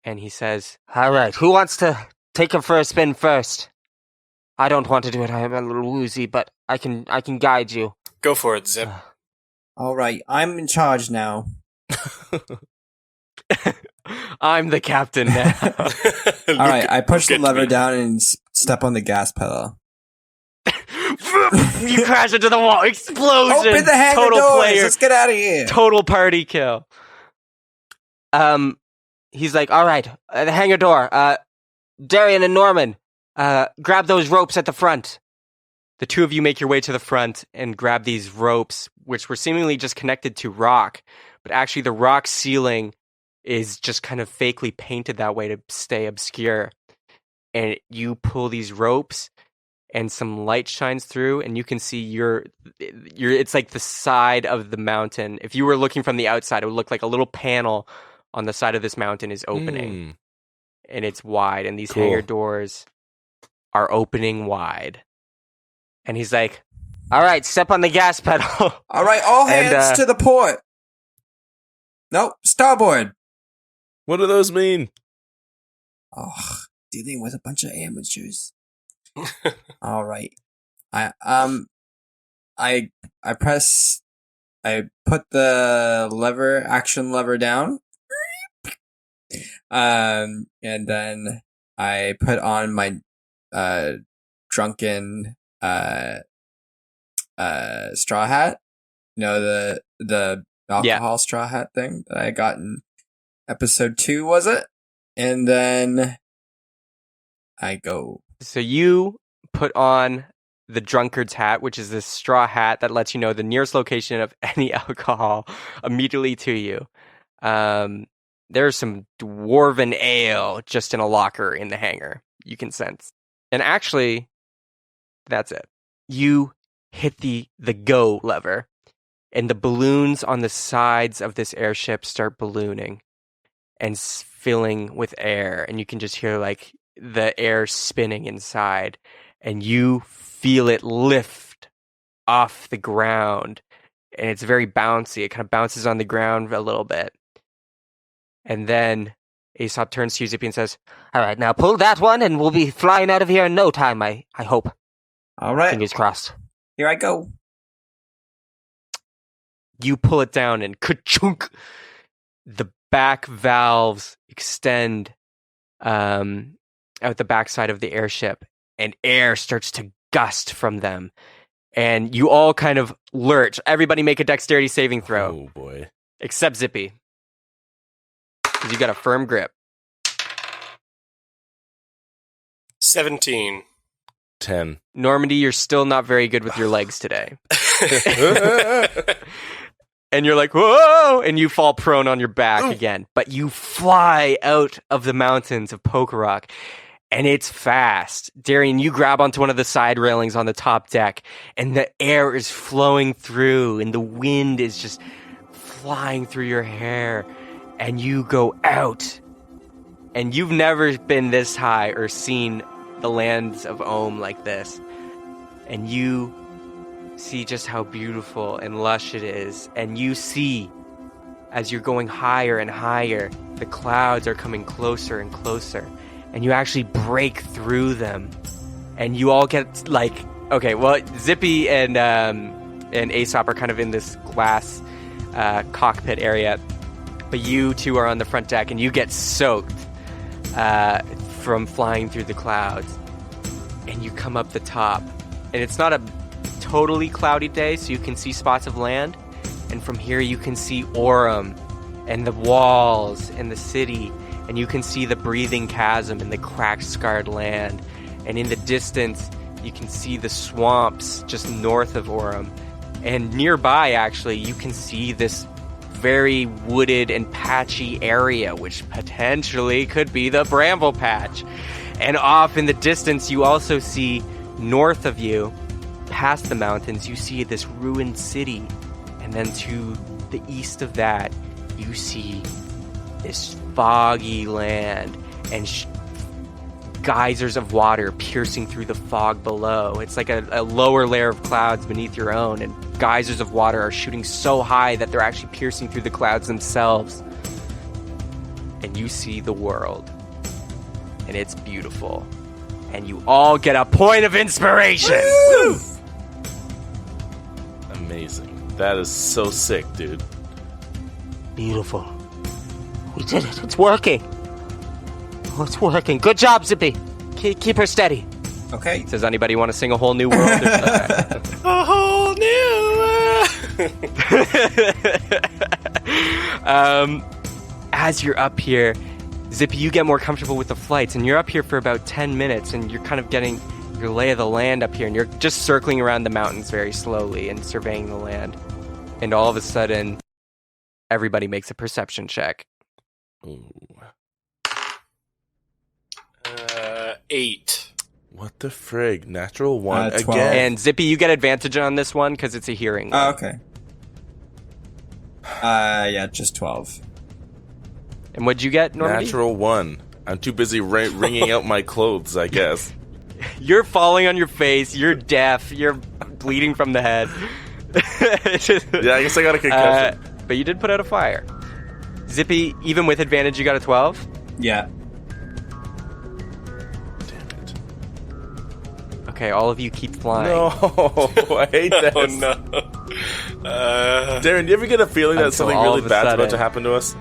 and he says, all right, who wants to take him for a spin first? I don't want to do it. I am a little woozy, but I can guide you. Go for it, Zip. All right, I'm in charge now. I'm the captain now. All right, I push the lever down and step on the gas pedal. You crash into the wall. Explosion. Open the hangar Total doors. player. Let's get out of here. Total party kill. He's like, all right, the hangar door. Darian and Norman, grab those ropes at the front. The two of you make your way to the front and grab these ropes, which were seemingly just connected to rock, but actually the rock ceiling is just kind of fakely painted that way to stay obscure. And you pull these ropes and some light shines through and you can see it's like the side of the mountain. If you were looking from the outside, it would look like a little panel on the side of this mountain is opening. And it's wide, and these hangar doors are opening wide. And he's like, all right, step on the gas pedal. All right, all hands to the port. Nope, starboard. What do those mean? Oh, dealing with a bunch of amateurs. All right. I put the action lever down. And then I put on my drunken straw hat. You know, the alcohol straw hat thing that I got in episode 2, was it? And then I go. So you put on the drunkard's hat, which is this straw hat that lets you know the nearest location of any alcohol immediately to you. There's some dwarven ale just in a locker in the hangar. You can sense. And actually, that's it. You hit the go lever, and the balloons on the sides of this airship start ballooning and filling with air. And you can just hear like the air spinning inside, and you feel it lift off the ground. And it's very bouncy. It kind of bounces on the ground a little bit. And then Aesop turns to you, Zippy, and says, all right, now pull that one and we'll be flying out of here in no time, I hope. All right. Fingers crossed. Here I go. You pull it down and ka-chunk! The back valves extend out the backside of the airship, and air starts to gust from them. And you all kind of lurch. Everybody make a dexterity saving throw. Oh, boy. Except Zippy. Because you got a firm grip. 17. 10. Normandy, you're still not very good with your legs today. And you're like, whoa! And you fall prone on your back again. But you fly out of the mountains of Poker Rock. And it's fast. Darian, you grab onto one of the side railings on the top deck. And the air is flowing through. And the wind is just flying through your hair. And you go out. And you've never been this high or seen the lands of Ohm like this. And you see just how beautiful and lush it is. And you see, as you're going higher and higher, the clouds are coming closer and closer. And you actually break through them. And you all get like, okay, well, Zippy and Aesop are kind of in this glass cockpit area. But you two are on the front deck, and you get soaked from flying through the clouds. And you come up the top. And it's not a totally cloudy day, so you can see spots of land. And from here, you can see Orem and the walls and the city. And you can see the breathing chasm and the cracked, scarred land. And in the distance, you can see the swamps just north of Orem. And nearby, actually, you can see this very wooded and patchy area, which potentially could be the Bramble Patch. And off in the distance, you also see north of you, past the mountains, you see this ruined city. And then to the east of that, you see this foggy land and geysers of water piercing through the fog below. It's like a lower layer of clouds beneath your own, and geysers of water are shooting so high that they're actually piercing through the clouds themselves. And you see the world, and it's beautiful. And you all get a point of inspiration! Woo! Amazing. That is so sick, dude. Beautiful. We did it. It's working. Oh, it's working. Good job, Zippy. Keep her steady. Okay. Does anybody want to sing a whole new world? A whole new. As you're up here, Zippy, you get more comfortable with the flights, and you're up here for about 10 minutes, and you're kind of getting your lay of the land up here, and you're just circling around the mountains very slowly and surveying the land. And all of a sudden, everybody makes a perception check. Ooh. 8. What the frig? Natural 1 12. again. And Zippy, you get advantage on this one because it's a hearing. Oh, okay. Yeah, just 12. And what'd you get, Normandy? Natural 1. I'm too busy wringing out my clothes, I guess. You're falling on your face. You're deaf. You're bleeding from the head. Yeah, I guess I got a concussion. But you did put out a fire. Zippy, even with advantage, you got a 12? Yeah. Damn it. Okay, all of you keep flying. No, I hate that. Oh no. Darren, do you ever get a feeling that Until something all really of a bad's about sudden- to happen to us?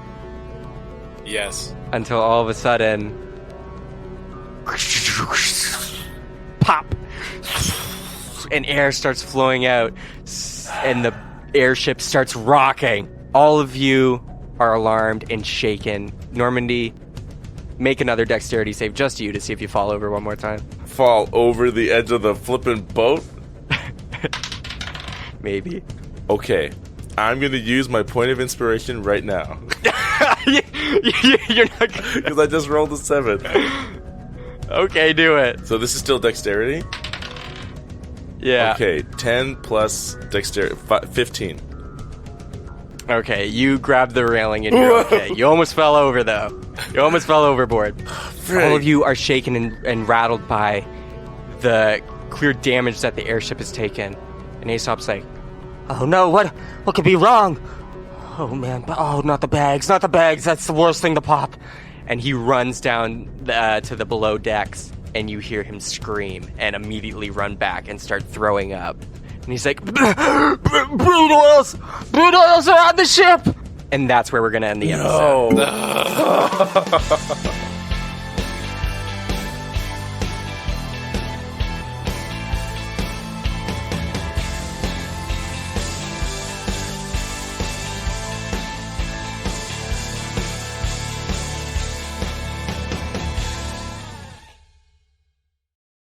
Yes. Until all of a sudden... Pop! And air starts flowing out, and the airship starts rocking. All of you are alarmed and shaken. Normandy, make another dexterity save, just you, to see if you fall over one more time. Fall over the edge of the flippin' boat? Maybe. Okay, I'm gonna use my point of inspiration right now. You're not gonna... Because I just rolled a 7. Okay, do it. So this is still dexterity? Yeah. Okay, 10 plus dexterity, 15. Okay, you grab the railing and you're okay. You almost fell over, though. You almost fell overboard. All of you are shaken and rattled by the clear damage that the airship has taken. And Aesop's like, Oh no, what could be wrong? Oh man, not the bags. That's the worst thing to pop. and he runs down to the below decks, and you hear him scream and immediately run back and start throwing up. And he's like, Brood oils are on the ship! And that's where we're going to end the episode. No.